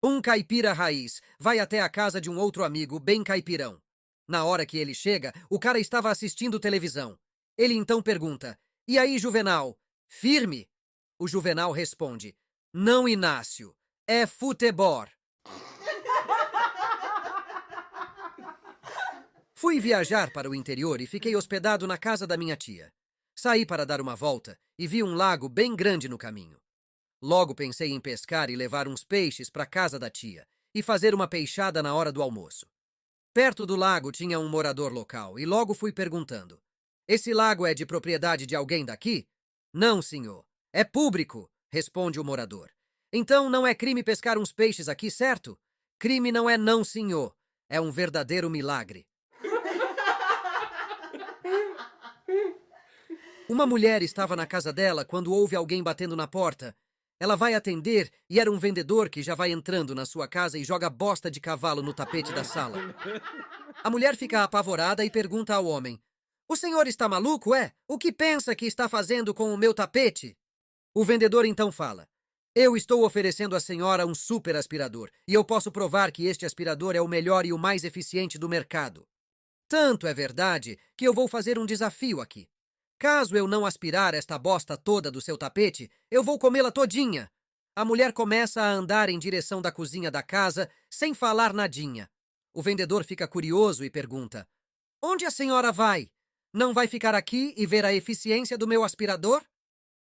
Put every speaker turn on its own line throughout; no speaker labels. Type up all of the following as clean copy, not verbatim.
Um caipira raiz vai até a casa de um outro amigo bem caipirão. Na hora que ele chega, o cara estava assistindo televisão. Ele então pergunta: "E aí, Juvenal? Firme?" O Juvenal responde: "Não, Inácio. É futebol." Fui viajar para o interior e fiquei hospedado na casa da minha tia. Saí para dar uma volta e vi um lago bem grande no caminho. Logo pensei em pescar e levar uns peixes para a casa da tia e fazer uma peixada na hora do almoço. Perto do lago tinha um morador local e logo fui perguntando: "Esse lago é de propriedade de alguém daqui?" "Não, senhor. É público", responde o morador. "Então não é crime pescar uns peixes aqui, certo?" "Crime não é não, senhor. É um verdadeiro milagre." Uma mulher estava na casa dela quando ouve alguém batendo na porta. Ela vai atender e era um vendedor que já vai entrando na sua casa e joga bosta de cavalo no tapete da sala. A mulher fica apavorada e pergunta ao homem: "O senhor está maluco, é? O que pensa que está fazendo com o meu tapete?" O vendedor então fala: "Eu estou oferecendo à senhora um super aspirador e eu posso provar que este aspirador é o melhor e o mais eficiente do mercado. Tanto é verdade que eu vou fazer um desafio aqui. Caso eu não aspirar esta bosta toda do seu tapete, eu vou comê-la todinha." A mulher começa a andar em direção da cozinha da casa, sem falar nadinha. O vendedor fica curioso e pergunta: "Onde a senhora vai? Não vai ficar aqui e ver a eficiência do meu aspirador?"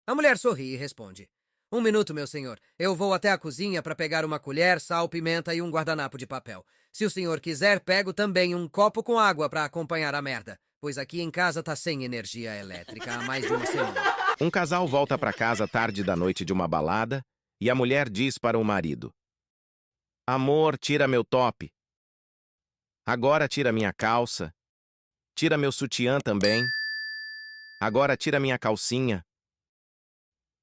A mulher sorri e responde: "Um minuto, meu senhor. Eu vou até a cozinha para pegar uma colher, sal, pimenta e um guardanapo de papel. Se o senhor quiser, pego também um copo com água para acompanhar a merda, pois aqui em casa tá sem energia elétrica há mais de uma semana."
Um casal volta para casa tarde da noite de uma balada e a mulher diz para o marido: "Amor, tira meu top. Agora tira minha calça. Tira meu sutiã também. Agora tira minha calcinha."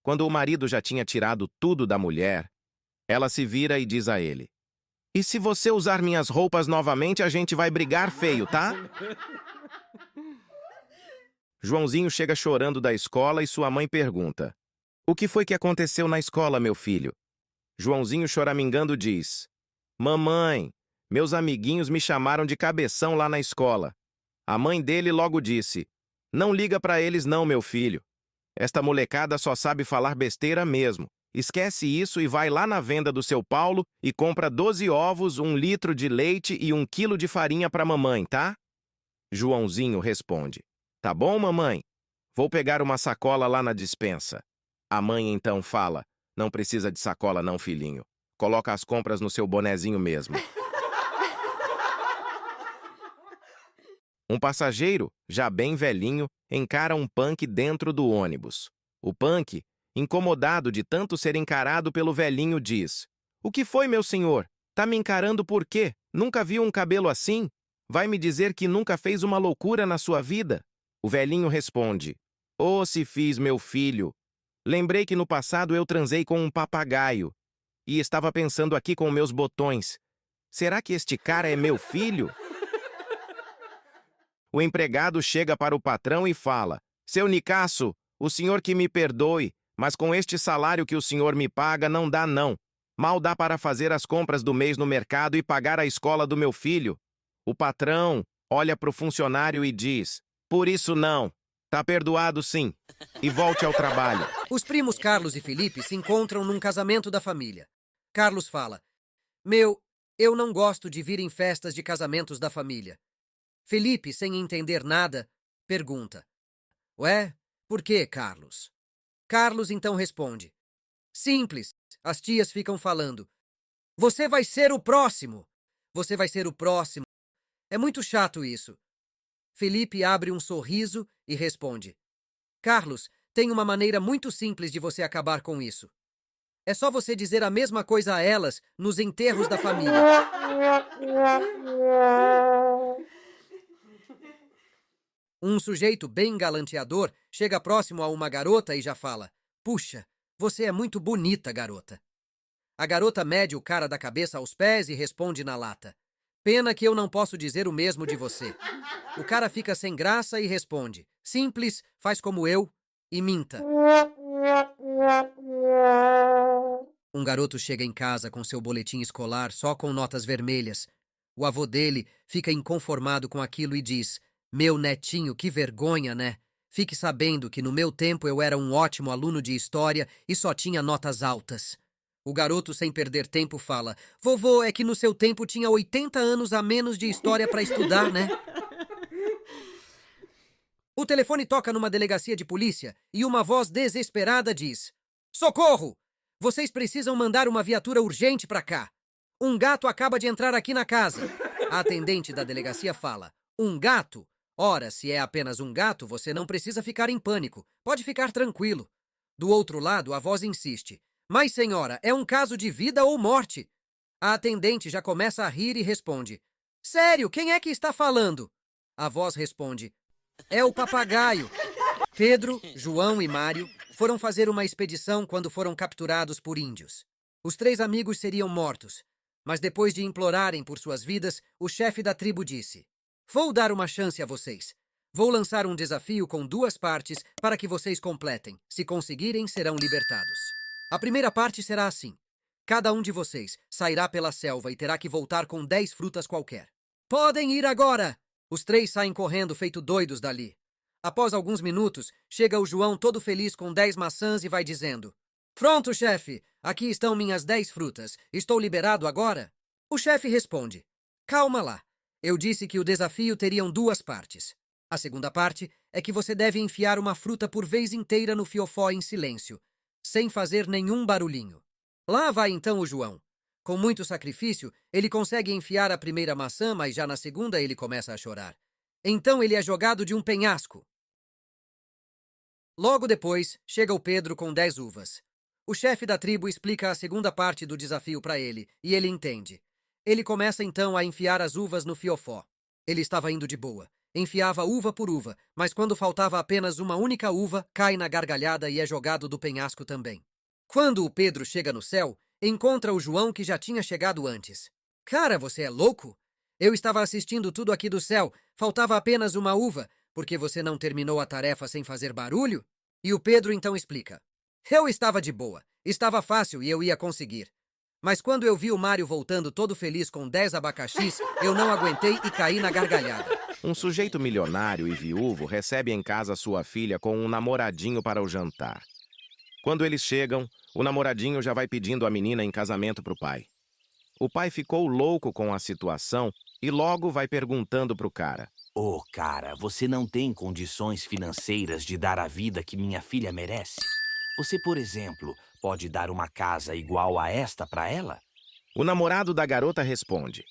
Quando o marido já tinha tirado tudo da mulher, ela se vira e diz a ele: "E se você usar minhas roupas novamente, a gente vai brigar feio, tá?" Joãozinho chega chorando da escola e sua mãe pergunta: "O que foi que aconteceu na escola, meu filho?" Joãozinho choramingando diz: "Mamãe, meus amiguinhos me chamaram de cabeção lá na escola." A mãe dele logo disse: "Não liga pra eles não, meu filho. Esta molecada só sabe falar besteira mesmo. Esquece isso e vai lá na venda do seu Paulo e compra 12 ovos, 1 litro de leite e 1 quilo de farinha pra mamãe, tá?" Joãozinho responde: "Tá bom, mamãe? Vou pegar uma sacola lá na despensa." A mãe então fala: "Não precisa de sacola não, filhinho. Coloca as compras no seu bonezinho mesmo." Um passageiro, já bem velhinho, encara um punk dentro do ônibus. O punk, incomodado de tanto ser encarado pelo velhinho, diz: "O que foi, meu senhor? Tá me encarando por quê? Nunca viu um cabelo assim? Vai me dizer que nunca fez uma loucura na sua vida?" O velhinho responde: "Ô, se fiz, meu filho. Lembrei que no passado eu transei com um papagaio e estava pensando aqui com meus botões. Será que este cara é meu filho?" O empregado chega para o patrão e fala: "Seu Nicasso, o senhor que me perdoe, mas com este salário que o senhor me paga não dá não. Mal dá para fazer as compras do mês no mercado e pagar a escola do meu filho." O patrão olha para o funcionário e diz: "Por isso não. Tá perdoado sim. E volte ao trabalho."
Os primos Carlos e Felipe se encontram num casamento da família. Carlos fala: "Meu, eu não gosto de vir em festas de casamentos da família." Felipe, sem entender nada, pergunta: "Ué, por quê, Carlos?" Carlos então responde: "Simples. As tias ficam falando: 'Você vai ser o próximo! Você vai ser o próximo!' É muito chato isso." Felipe abre um sorriso e responde: "Carlos, tem uma maneira muito simples de você acabar com isso. É só você dizer a mesma coisa a elas nos enterros da família." Um sujeito bem galanteador chega próximo a uma garota e já fala: "Puxa, você é muito bonita, garota." A garota mede o cara da cabeça aos pés e responde na lata: "Pena que eu não posso dizer o mesmo de você." O cara fica sem graça e responde: "Simples, faz como eu e minta." Um garoto chega em casa com seu boletim escolar só com notas vermelhas. O avô dele fica inconformado com aquilo e diz: Meu netinho, que vergonha, né? Fique sabendo que no meu tempo eu era um ótimo aluno de história e só tinha notas altas. O garoto, sem perder tempo, fala: Vovô, é que no seu tempo tinha 80 anos a menos de história para estudar, né? O telefone toca numa delegacia de polícia e uma voz desesperada diz: Socorro! Vocês precisam mandar uma viatura urgente para cá. Um gato acaba de entrar aqui na casa. A atendente da delegacia fala: Um gato? Ora, se é apenas um gato, você não precisa ficar em pânico. Pode ficar tranquilo. Do outro lado, a voz insiste: Mas, senhora, é um caso de vida ou morte. A atendente já começa a rir e responde: Sério, quem é que está falando? A voz responde: É o papagaio. Pedro, João e Mário foram fazer uma expedição quando foram capturados por índios. Os 3 amigos seriam mortos, mas depois de implorarem por suas vidas, o chefe da tribo disse: Vou dar uma chance a vocês. Vou lançar um desafio com 2 partes para que vocês completem. Se conseguirem, serão libertados. A primeira parte será assim: cada um de vocês sairá pela selva e terá que voltar com 10 frutas qualquer. Podem ir agora! Os 3 saem correndo feito doidos dali. Após alguns minutos, chega o João todo feliz com 10 maçãs e vai dizendo: Pronto, chefe! Aqui estão minhas 10 frutas. Estou liberado agora? O chefe responde: Calma lá. Eu disse que o desafio teriam 2 partes. A segunda parte é que você deve enfiar uma fruta por vez inteira no fiofó em silêncio, sem fazer nenhum barulhinho. Lá vai então o João. Com muito sacrifício, ele consegue enfiar a primeira maçã, mas já na segunda ele começa a chorar. Então ele é jogado de um penhasco. Logo depois, chega o Pedro com 10 uvas. O chefe da tribo explica a segunda parte do desafio para ele, e ele entende. Ele começa então a enfiar as uvas no fiofó. Ele estava indo de boa. Enfiava uva por uva, mas quando faltava apenas uma única uva, cai na gargalhada e é jogado do penhasco também. Quando o Pedro chega no céu, encontra o João que já tinha chegado antes. Cara, você é louco? Eu estava assistindo tudo aqui do céu, faltava apenas uma uva, porque você não terminou a tarefa sem fazer barulho? E o Pedro então explica: Eu estava de boa, estava fácil e eu ia conseguir. Mas quando eu vi o Mário voltando todo feliz com 10 abacaxis, eu não aguentei e caí na gargalhada.
Um sujeito milionário e viúvo recebe em casa sua filha com um namoradinho para o jantar. Quando eles chegam, o namoradinho já vai pedindo a menina em casamento para o pai. O pai ficou louco com a situação e logo vai perguntando pro cara:
Ô, cara, você não tem condições financeiras de dar a vida que minha filha merece? Você, por exemplo, pode dar uma casa igual a esta para ela?
O namorado da garota responde: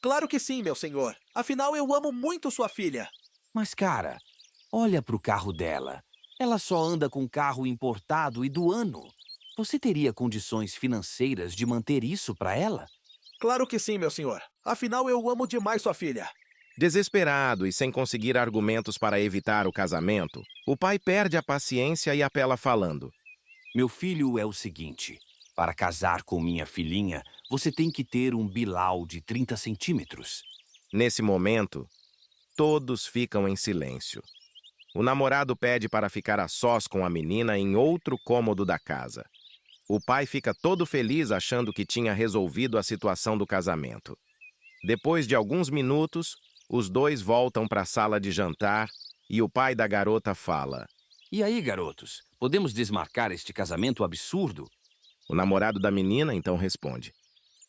Claro que sim, meu senhor. Afinal, eu amo muito sua filha.
Mas, cara, olha pro carro dela. Ela só anda com carro importado e do ano. Você teria condições financeiras de manter isso para ela?
Claro que sim, meu senhor. Afinal, eu amo demais sua filha.
Desesperado e sem conseguir argumentos para evitar o casamento, o pai perde a paciência e apela falando:
Meu filho, é o seguinte. Para casar com minha filhinha, você tem que ter um bilau de 30 centímetros.
Nesse momento, todos ficam em silêncio. O namorado pede para ficar a sós com a menina em outro cômodo da casa. O pai fica todo feliz achando que tinha resolvido a situação do casamento. Depois de alguns minutos, os 2 voltam para a sala de jantar e o pai da garota fala:
E aí, garotos, podemos desmarcar este casamento absurdo?
O namorado da menina então responde: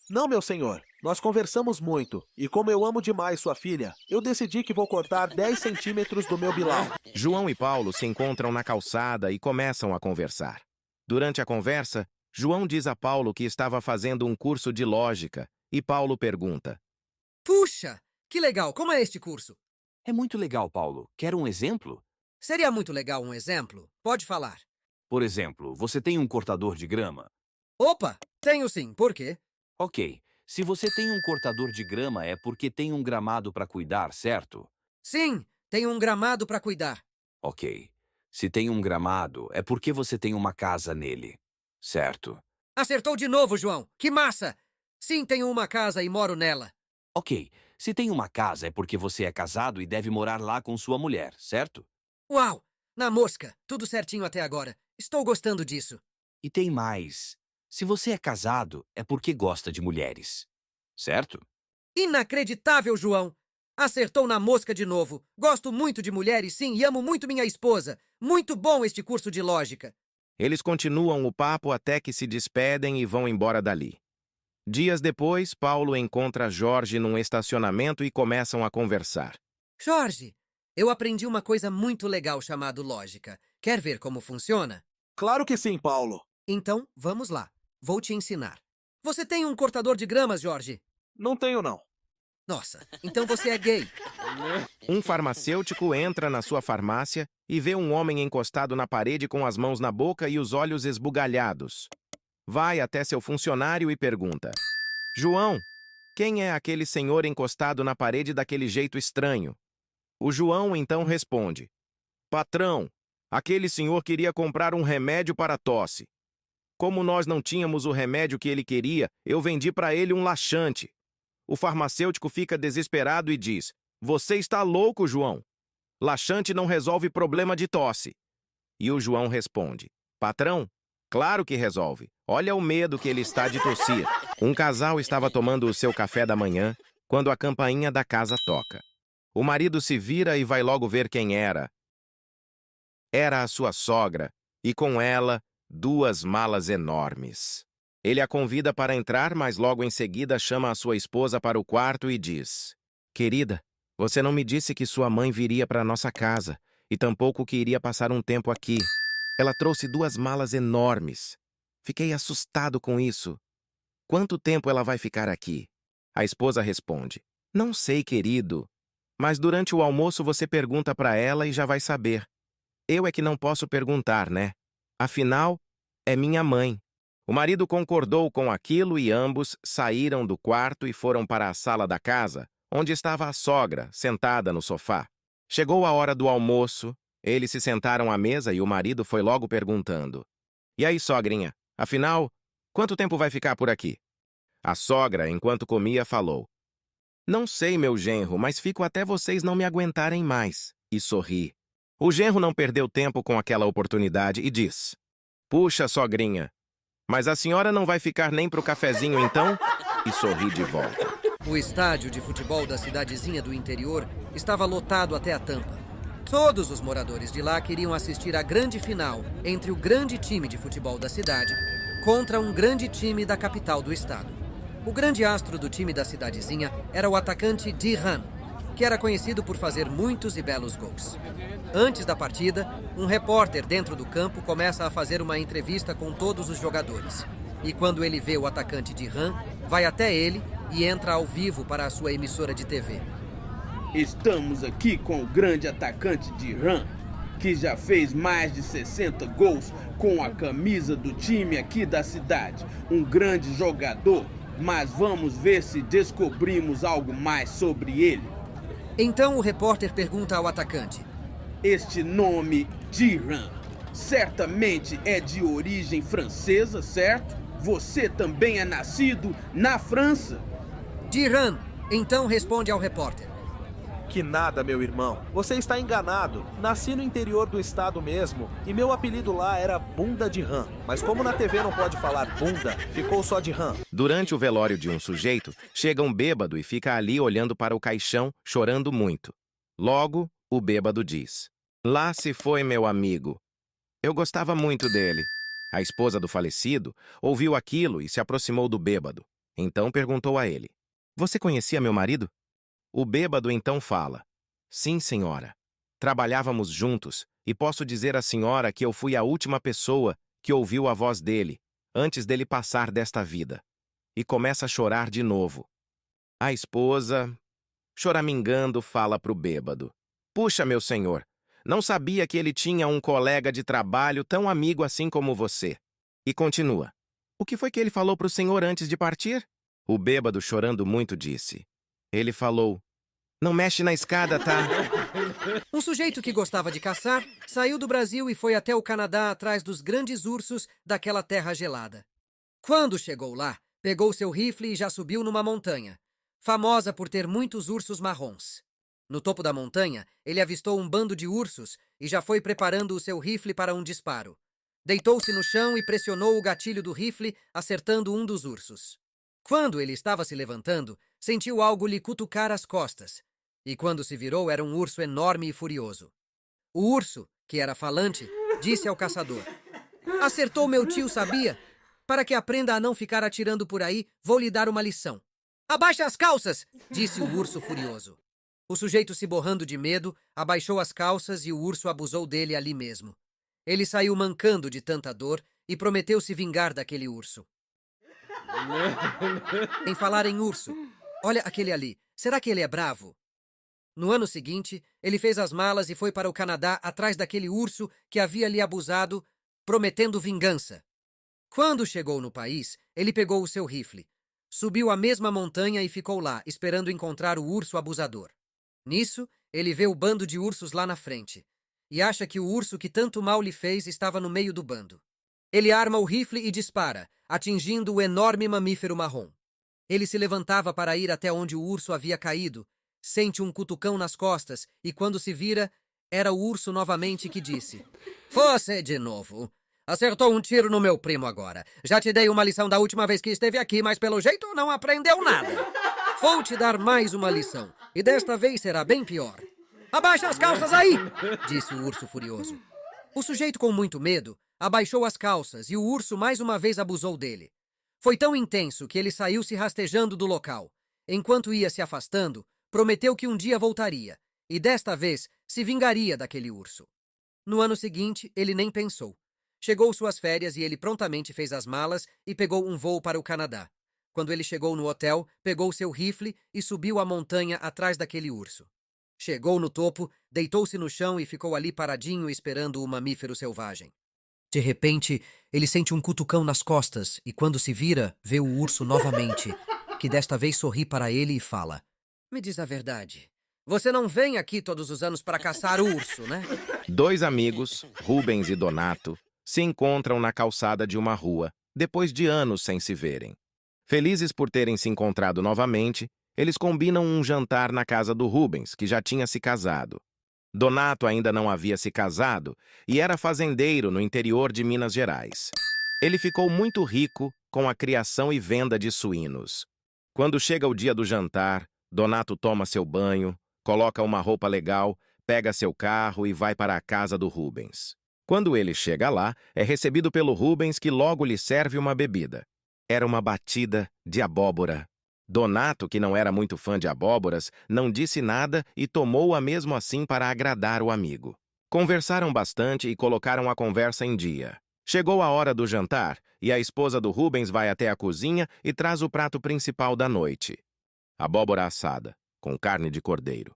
Não, meu senhor. Nós conversamos muito. E como eu amo demais sua filha, eu decidi que vou cortar 10 centímetros do meu bilau.
João e Paulo se encontram na calçada e começam a conversar. Durante a conversa, João diz a Paulo que estava fazendo um curso de lógica e Paulo pergunta:
Puxa, que legal! Como é este curso?
É muito legal, Paulo. Quer um exemplo?
Seria muito legal um exemplo? Pode falar.
Por exemplo, você tem um cortador de grama?
Opa, tenho sim. Por quê?
Ok. Se você tem um cortador de grama, é porque tem um gramado para cuidar, certo?
Sim, tenho um gramado para cuidar.
Ok. Se tem um gramado, é porque você tem uma casa nele, certo?
Acertou de novo, João. Que massa! Sim, tenho uma casa e moro nela.
Ok. Se tem uma casa, é porque você é casado e deve morar lá com sua mulher, certo?
Uau! Na mosca. Tudo certinho até agora. Estou gostando disso.
E tem mais. Se você é casado, é porque gosta de mulheres. Certo?
Inacreditável, João! Acertou na mosca de novo. Gosto muito de mulheres, sim, e amo muito minha esposa. Muito bom este curso de lógica.
Eles continuam o papo até que se despedem e vão embora dali. Dias depois, Paulo encontra Jorge num estacionamento e começam a conversar.
Jorge, eu aprendi uma coisa muito legal chamada lógica. Quer ver como funciona?
Claro que sim, Paulo.
Então, vamos lá. Vou te ensinar. Você tem um cortador de gramas, Jorge?
Não tenho, não.
Nossa, então você é gay.
Um farmacêutico entra na sua farmácia e vê um homem encostado na parede com as mãos na boca e os olhos esbugalhados. Vai até seu funcionário e pergunta: João, quem é aquele senhor encostado na parede daquele jeito estranho? O João então responde: Patrão, aquele senhor queria comprar um remédio para tosse. Como nós não tínhamos o remédio que ele queria, eu vendi para ele um laxante. O farmacêutico fica desesperado e diz: Você está louco, João? Laxante não resolve problema de tosse. E o João responde: Patrão, claro que resolve. Olha o medo que ele está de tossir. Um casal estava tomando o seu café da manhã quando a campainha da casa toca. O marido se vira e vai logo ver quem era. Era a sua sogra, e com ela, 2 malas enormes. Ele a convida para entrar, mas logo em seguida chama a sua esposa para o quarto e diz: Querida, você não me disse que sua mãe viria para nossa casa, e tampouco que iria passar um tempo aqui. Ela trouxe 2 malas enormes. Fiquei assustado com isso. Quanto tempo ela vai ficar aqui? A esposa responde: Não sei, querido. Mas durante o almoço você pergunta para ela e já vai saber. Eu é que não posso perguntar, né? Afinal, é minha mãe. O marido concordou com aquilo e ambos saíram do quarto e foram para a sala da casa, onde estava a sogra, sentada no sofá. Chegou a hora do almoço, eles se sentaram à mesa e o marido foi logo perguntando: E aí, sogrinha, afinal, quanto tempo vai ficar por aqui? A sogra, enquanto comia, falou: Não sei, meu genro, mas fico até vocês não me aguentarem mais. E sorri. O genro não perdeu tempo com aquela oportunidade e diz: Puxa, sogrinha, mas a senhora não vai ficar nem pro cafezinho então? E sorri de volta.
O estádio de futebol da cidadezinha do interior estava lotado até a tampa. Todos os moradores de lá queriam assistir à grande final entre o grande time de futebol da cidade contra um grande time da capital do estado. O grande astro do time da cidadezinha era o atacante Diran, que era conhecido por fazer muitos e belos gols. Antes da partida, um repórter dentro do campo começa a fazer uma entrevista com todos os jogadores. E quando ele vê o atacante Diran, vai até ele e entra ao vivo para a sua emissora de TV.
Estamos aqui com o grande atacante Diran, que já fez mais de 60 gols com a camisa do time aqui da cidade. Um grande jogador, mas vamos ver se descobrimos algo mais sobre ele.
Então o repórter pergunta ao atacante:
Este nome, Diran, certamente é de origem francesa, certo? Você também é nascido na França?
Diran então responde ao repórter:
Que nada, meu irmão. Você está enganado. Nasci no interior do estado mesmo e meu apelido lá era Bunda de Rã. Mas como na TV não pode falar bunda, ficou só de rã.
Durante o velório de um sujeito, chega um bêbado e fica ali olhando para o caixão, chorando muito. Logo, o bêbado diz: Lá se foi meu amigo. Eu gostava muito dele. A esposa do falecido ouviu aquilo e se aproximou do bêbado. Então perguntou a ele: Você conhecia meu marido? O bêbado então fala: Sim, senhora. Trabalhávamos juntos e posso dizer à senhora que eu fui a última pessoa que ouviu a voz dele antes dele passar desta vida. E começa a chorar de novo. A esposa, choramingando, fala para o bêbado: Puxa, meu senhor, não sabia que ele tinha um colega de trabalho tão amigo assim como você. E continua: O que foi que ele falou para o senhor antes de partir? O bêbado, chorando muito, disse: Ele falou: Não mexe na escada, tá?
Um sujeito que gostava de caçar saiu do Brasil e foi até o Canadá atrás dos grandes ursos daquela terra gelada. Quando chegou lá, pegou seu rifle e já subiu numa montanha, famosa por ter muitos ursos marrons. No topo da montanha, ele avistou um bando de ursos e já foi preparando o seu rifle para um disparo. Deitou-se no chão e pressionou o gatilho do rifle, acertando um dos ursos. Quando ele estava se levantando, sentiu algo lhe cutucar as costas. E quando se virou, era um urso enorme e furioso. O urso, que era falante, disse ao caçador: "Acertou meu tio, sabia? Para que aprenda a não ficar atirando por aí, vou lhe dar uma lição." "Abaixe as calças!" disse o urso furioso. O sujeito, se borrando de medo, abaixou as calças e o urso abusou dele ali mesmo. Ele saiu mancando de tanta dor e prometeu se vingar daquele urso. Em falar em urso, olha aquele ali. Será que ele é bravo? No ano seguinte, ele fez as malas e foi para o Canadá atrás daquele urso que havia lhe abusado, prometendo vingança. Quando chegou no país, ele pegou o seu rifle, subiu a mesma montanha e ficou lá, esperando encontrar o urso abusador. Nisso, ele vê o bando de ursos lá na frente e acha que o urso que tanto mal lhe fez estava no meio do bando. Ele arma o rifle e dispara, atingindo o enorme mamífero marrom. Ele se levantava para ir até onde o urso havia caído, sente um cutucão nas costas e, quando se vira, era o urso novamente que disse: "Você de novo. Acertou um tiro no meu primo agora. Já te dei uma lição da última vez que esteve aqui, mas pelo jeito não aprendeu nada. Vou te dar mais uma lição, e desta vez será bem pior. Abaixa as calças aí!" disse o urso furioso. O sujeito, com muito medo, abaixou as calças e o urso mais uma vez abusou dele. Foi tão intenso que ele saiu se rastejando do local. Enquanto ia se afastando, prometeu que um dia voltaria, e desta vez se vingaria daquele urso. No ano seguinte, ele nem pensou. Chegou suas férias e ele prontamente fez as malas e pegou um voo para o Canadá. Quando ele chegou no hotel, pegou seu rifle e subiu a montanha atrás daquele urso. Chegou no topo, deitou-se no chão e ficou ali paradinho esperando o mamífero selvagem. De repente, ele sente um cutucão nas costas e, quando se vira, vê o urso novamente, que desta vez sorri para ele e fala: "Me diz a verdade. Você não vem aqui todos os anos para caçar o urso, né?"
Dois amigos, Rubens e Donato, se encontram na calçada de uma rua, depois de anos sem se verem. Felizes por terem se encontrado novamente, eles combinam um jantar na casa do Rubens, que já tinha se casado. Donato ainda não havia se casado e era fazendeiro no interior de Minas Gerais. Ele ficou muito rico com a criação e venda de suínos. Quando chega o dia do jantar, Donato toma seu banho, coloca uma roupa legal, pega seu carro e vai para a casa do Rubens. Quando ele chega lá, é recebido pelo Rubens, que logo lhe serve uma bebida. Era uma batida de abóbora. Donato, que não era muito fã de abóboras, não disse nada e tomou-a mesmo assim para agradar o amigo. Conversaram bastante e colocaram a conversa em dia. Chegou a hora do jantar e a esposa do Rubens vai até a cozinha e traz o prato principal da noite: abóbora assada, com carne de cordeiro.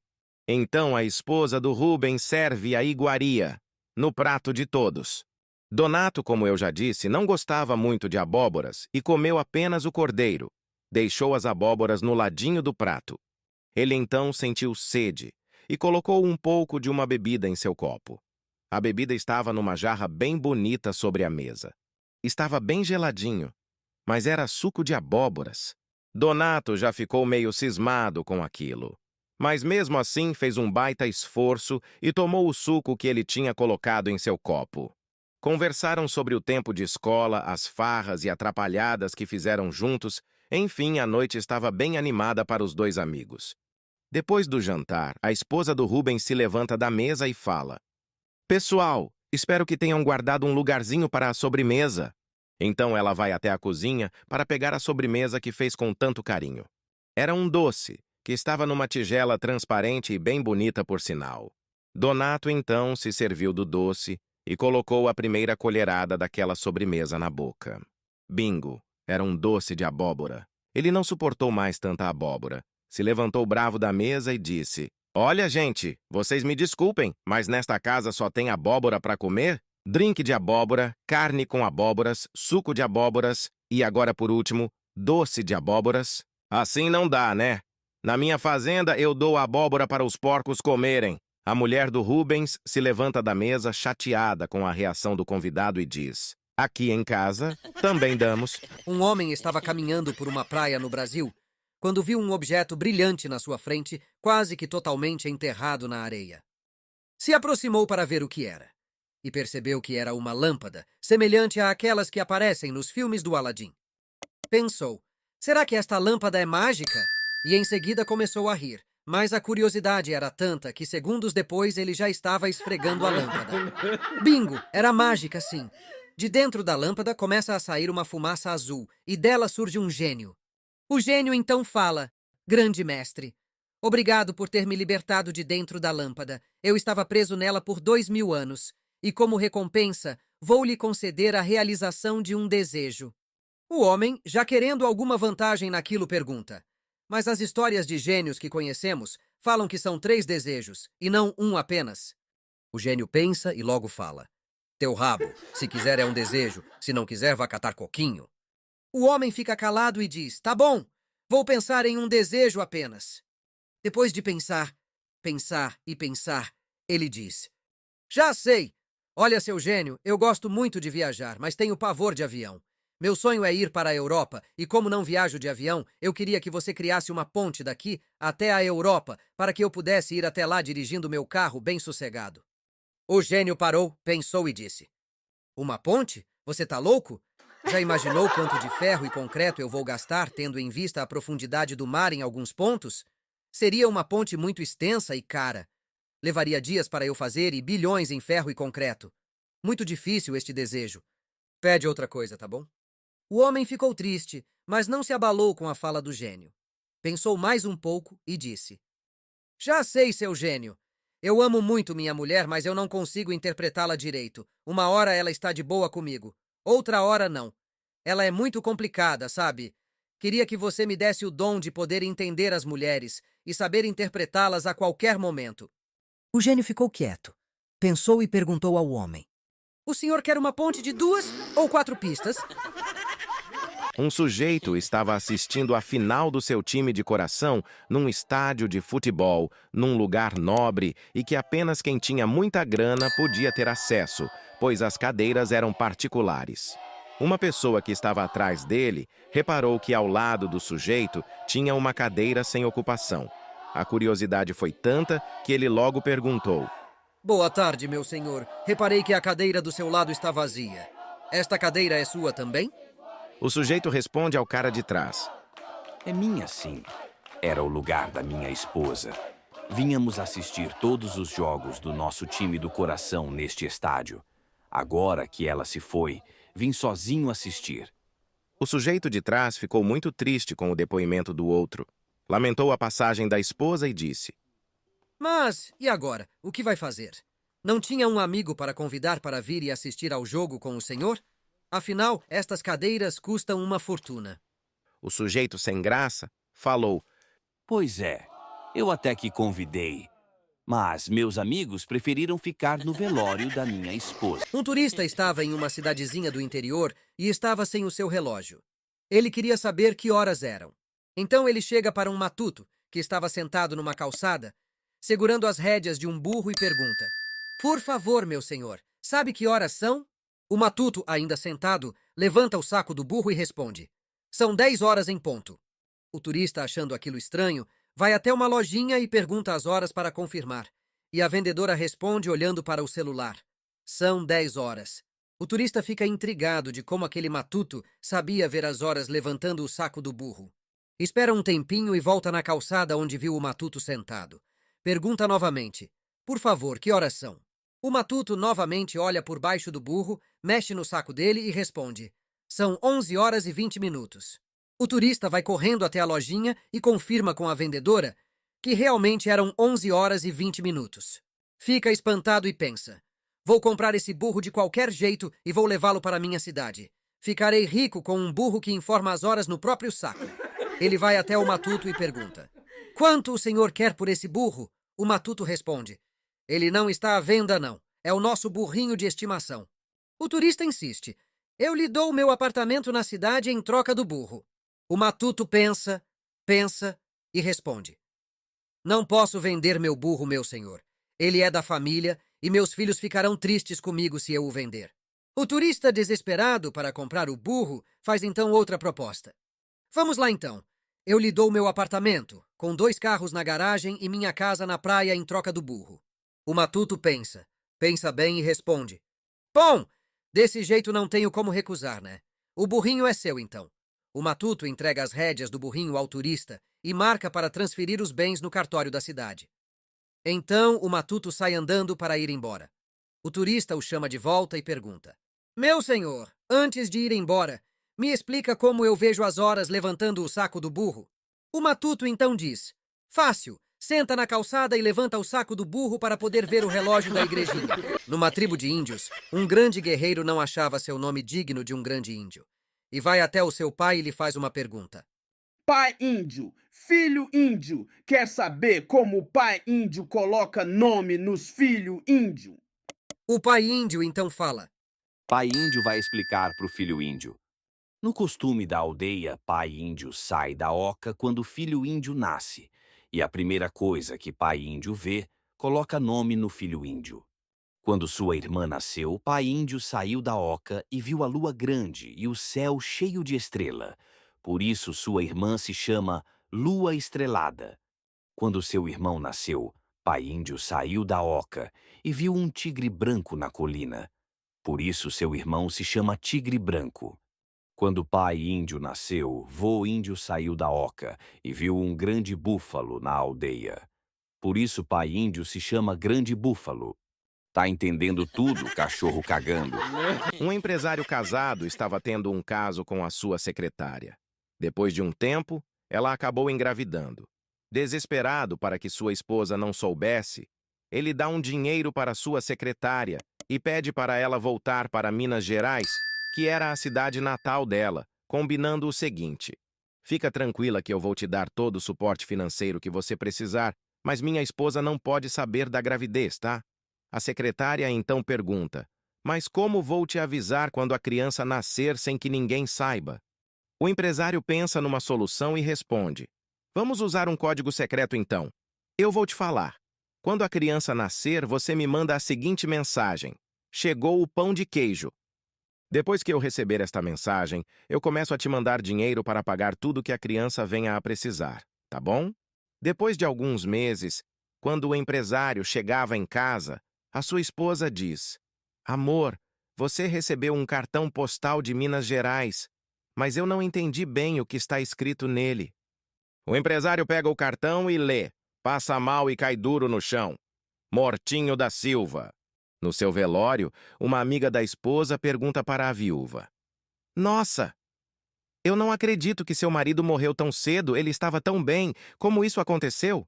Então a esposa do Rubens serve a iguaria no prato de todos. Donato, como eu já disse, não gostava muito de abóboras e comeu apenas o cordeiro. Deixou as abóboras no ladinho do prato. Ele então sentiu sede e colocou um pouco de uma bebida em seu copo. A bebida estava numa jarra bem bonita sobre a mesa. Estava bem geladinho, mas era suco de abóboras. Donato já ficou meio cismado com aquilo. Mas mesmo assim fez um baita esforço e tomou o suco que ele tinha colocado em seu copo. Conversaram sobre o tempo de escola, as farras e atrapalhadas que fizeram juntos. Enfim, a noite estava bem animada para os dois amigos. Depois do jantar, a esposa do Rubens se levanta da mesa e fala: "Pessoal, espero que tenham guardado um lugarzinho para a sobremesa." Então ela vai até a cozinha para pegar a sobremesa que fez com tanto carinho. Era um doce, que estava numa tigela transparente e bem bonita por sinal. Donato então se serviu do doce e colocou a primeira colherada daquela sobremesa na boca. Bingo! Era um doce de abóbora. Ele não suportou mais tanta abóbora. Se levantou bravo da mesa e disse: "Olha, gente, vocês me desculpem, mas nesta casa só tem abóbora para comer? Drink de abóbora, carne com abóboras, suco de abóboras e agora, por último, doce de abóboras? Assim não dá, né? Na minha fazenda eu dou abóbora para os porcos comerem." A mulher do Rubens se levanta da mesa chateada com a reação do convidado e diz: "Aqui em casa também damos."
Um homem estava caminhando por uma praia no Brasil quando viu um objeto brilhante na sua frente, quase que totalmente enterrado na areia. Se aproximou para ver o que era. e percebeu que era uma lâmpada, semelhante àquelas que aparecem nos filmes do Aladim. Pensou, será que esta lâmpada é mágica? E em seguida começou a rir, mas a curiosidade era tanta que segundos depois ele já estava esfregando a lâmpada. Bingo! Era mágica, sim. De dentro da lâmpada começa a sair uma fumaça azul, e dela surge um gênio. O gênio então fala, grande mestre, obrigado por ter me libertado de dentro da lâmpada. Eu estava preso nela por 2000 anos, e como recompensa, vou lhe conceder a realização de um desejo. O homem, já querendo alguma vantagem naquilo, pergunta, mas as histórias de gênios que conhecemos falam que são 3 desejos, e não um apenas. O gênio pensa e logo fala, teu rabo, se quiser é um desejo, se não quiser vá catar coquinho. O homem fica calado e diz, tá bom, vou pensar em um desejo apenas. Depois de pensar, pensar e pensar, ele diz, já sei, olha seu gênio, eu gosto muito de viajar, mas tenho pavor de avião. Meu sonho é ir para a Europa, e como não viajo de avião, eu queria que você criasse uma ponte daqui até a Europa, para que eu pudesse ir até lá dirigindo meu carro bem sossegado. O gênio parou, pensou e disse, uma ponte? Você tá louco? Já imaginou quanto de ferro e concreto eu vou gastar, tendo em vista a profundidade do mar em alguns pontos? Seria uma ponte muito extensa e cara. Levaria dias para eu fazer e bilhões em ferro e concreto. Muito difícil este desejo. Pede outra coisa, tá bom? O homem ficou triste, mas não se abalou com a fala do gênio. Pensou mais um pouco e disse, já sei, seu gênio. Eu amo muito minha mulher, mas eu não consigo interpretá-la direito. Uma hora ela está de boa comigo, outra hora não. Ela é muito complicada, sabe? Queria que você me desse o dom de poder entender as mulheres e saber interpretá-las a qualquer momento. O gênio ficou quieto, pensou e perguntou ao homem, o senhor quer uma ponte de 2 ou 4 pistas?
Um sujeito estava assistindo a final do seu time de coração num estádio de futebol, num lugar nobre e que apenas quem tinha muita grana podia ter acesso, pois as cadeiras eram particulares. Uma pessoa que estava atrás dele reparou que ao lado do sujeito tinha uma cadeira sem ocupação. A curiosidade foi tanta que ele logo perguntou,
boa tarde, meu senhor. Reparei que a cadeira do seu lado está vazia. Esta cadeira é sua também?
O sujeito responde ao cara de trás,
É minha, sim. Era o lugar da minha esposa. Vínhamos assistir todos os jogos do nosso time do coração neste estádio. Agora que ela se foi, vim sozinho assistir.
O sujeito de trás ficou muito triste com o depoimento do outro. Lamentou a passagem da esposa e disse,
mas, e agora? O que vai fazer? Não tinha um amigo para convidar para vir e assistir ao jogo com o senhor? Afinal, estas cadeiras custam uma fortuna.
O sujeito sem graça falou,
Pois é, eu até que convidei. Mas meus amigos preferiram ficar no velório da minha esposa.
Um turista estava em uma cidadezinha do interior e estava sem o seu relógio. Ele queria saber que horas eram. Então ele chega para um matuto, que estava sentado numa calçada, segurando as rédeas de um burro e pergunta, por favor, meu senhor, sabe que horas são? O matuto, ainda sentado, levanta o saco do burro e responde, são 10 horas em ponto. O turista, achando aquilo estranho, vai até uma lojinha e pergunta as horas para confirmar. E a vendedora responde olhando para o celular. São 10 horas. O turista fica intrigado de como aquele matuto sabia ver as horas levantando o saco do burro. Espera um tempinho e volta na calçada onde viu o matuto sentado. Pergunta novamente, por favor, que horas são? O matuto novamente olha por baixo do burro, mexe no saco dele e responde, são 11 horas e 20 minutos. O turista vai correndo até a lojinha e confirma com a vendedora que realmente eram 11 horas e 20 minutos. Fica espantado e pensa, vou comprar esse burro de qualquer jeito e vou levá-lo para minha cidade. Ficarei rico com um burro que informa as horas no próprio saco. Ele vai até o matuto e pergunta, quanto o senhor quer por esse burro? O matuto responde, ele não está à venda não, é o nosso burrinho de estimação. O turista insiste, eu lhe dou meu apartamento na cidade em troca do burro. O matuto pensa e responde, não posso vender meu burro, meu senhor. Ele é da família e meus filhos ficarão tristes comigo se eu o vender. O turista, desesperado para comprar o burro, faz então outra proposta. Vamos lá então. Eu lhe dou meu apartamento, com 2 carros na garagem e minha casa na praia em troca do burro. O matuto pensa bem e responde, Bom, desse jeito não tenho como recusar, né? O burrinho é seu, então. O matuto entrega as rédeas do burrinho ao turista e marca para transferir os bens no cartório da cidade. Então, o matuto sai andando para ir embora. O turista o chama de volta e pergunta: Meu senhor, antes de ir embora, me explica como eu vejo as horas levantando o saco do burro? O matuto então diz: Fácil, senta na calçada e levanta o saco do burro para poder ver o relógio da igrejinha. Numa tribo de índios, um grande guerreiro não achava seu nome digno de um grande índio. E vai até o seu pai e lhe faz uma pergunta.
Pai índio, filho índio, quer saber como o pai índio coloca nome nos filhos índio?
O pai índio então fala:
Pai índio vai explicar para o filho índio. No costume da aldeia, pai índio sai da oca quando o filho índio nasce. E a primeira coisa que pai índio vê, coloca nome no filho índio. Quando sua irmã nasceu, pai índio saiu da oca e viu a lua grande e o céu cheio de estrela. Por isso sua irmã se chama Lua Estrelada. Quando seu irmão nasceu, pai índio saiu da oca e viu um tigre branco na colina. Por isso seu irmão se chama Tigre Branco. Quando pai índio nasceu, vô índio saiu da oca e viu um grande búfalo na aldeia. Por isso pai índio se chama Grande Búfalo. Tá entendendo tudo, cachorro cagando?
Um empresário casado estava tendo um caso com a sua secretária. Depois de um tempo, ela acabou engravidando. Desesperado para que sua esposa não soubesse, ele dá um dinheiro para sua secretária e pede para ela voltar para Minas Gerais, que era a cidade natal dela, combinando o seguinte: fica tranquila que eu vou te dar todo o suporte financeiro que você precisar, mas minha esposa não pode saber da gravidez, tá? A secretária então pergunta: mas como vou te avisar quando a criança nascer sem que ninguém saiba? O empresário pensa numa solução e responde: vamos usar um código secreto então. Eu vou te falar. Quando a criança nascer, você me manda a seguinte mensagem: chegou o pão de queijo. Depois que eu receber esta mensagem, eu começo a te mandar dinheiro para pagar tudo que a criança venha a precisar, tá bom? Depois de alguns meses, quando o empresário chegava em casa, a sua esposa diz: amor, você recebeu um cartão postal de Minas Gerais, mas eu não entendi bem o que está escrito nele. O empresário pega o cartão e lê: passa mal e cai duro no chão. Mortinho da Silva. No seu velório, uma amiga da esposa pergunta para a viúva: nossa, eu não acredito que seu marido morreu tão cedo, ele estava tão bem, como isso aconteceu?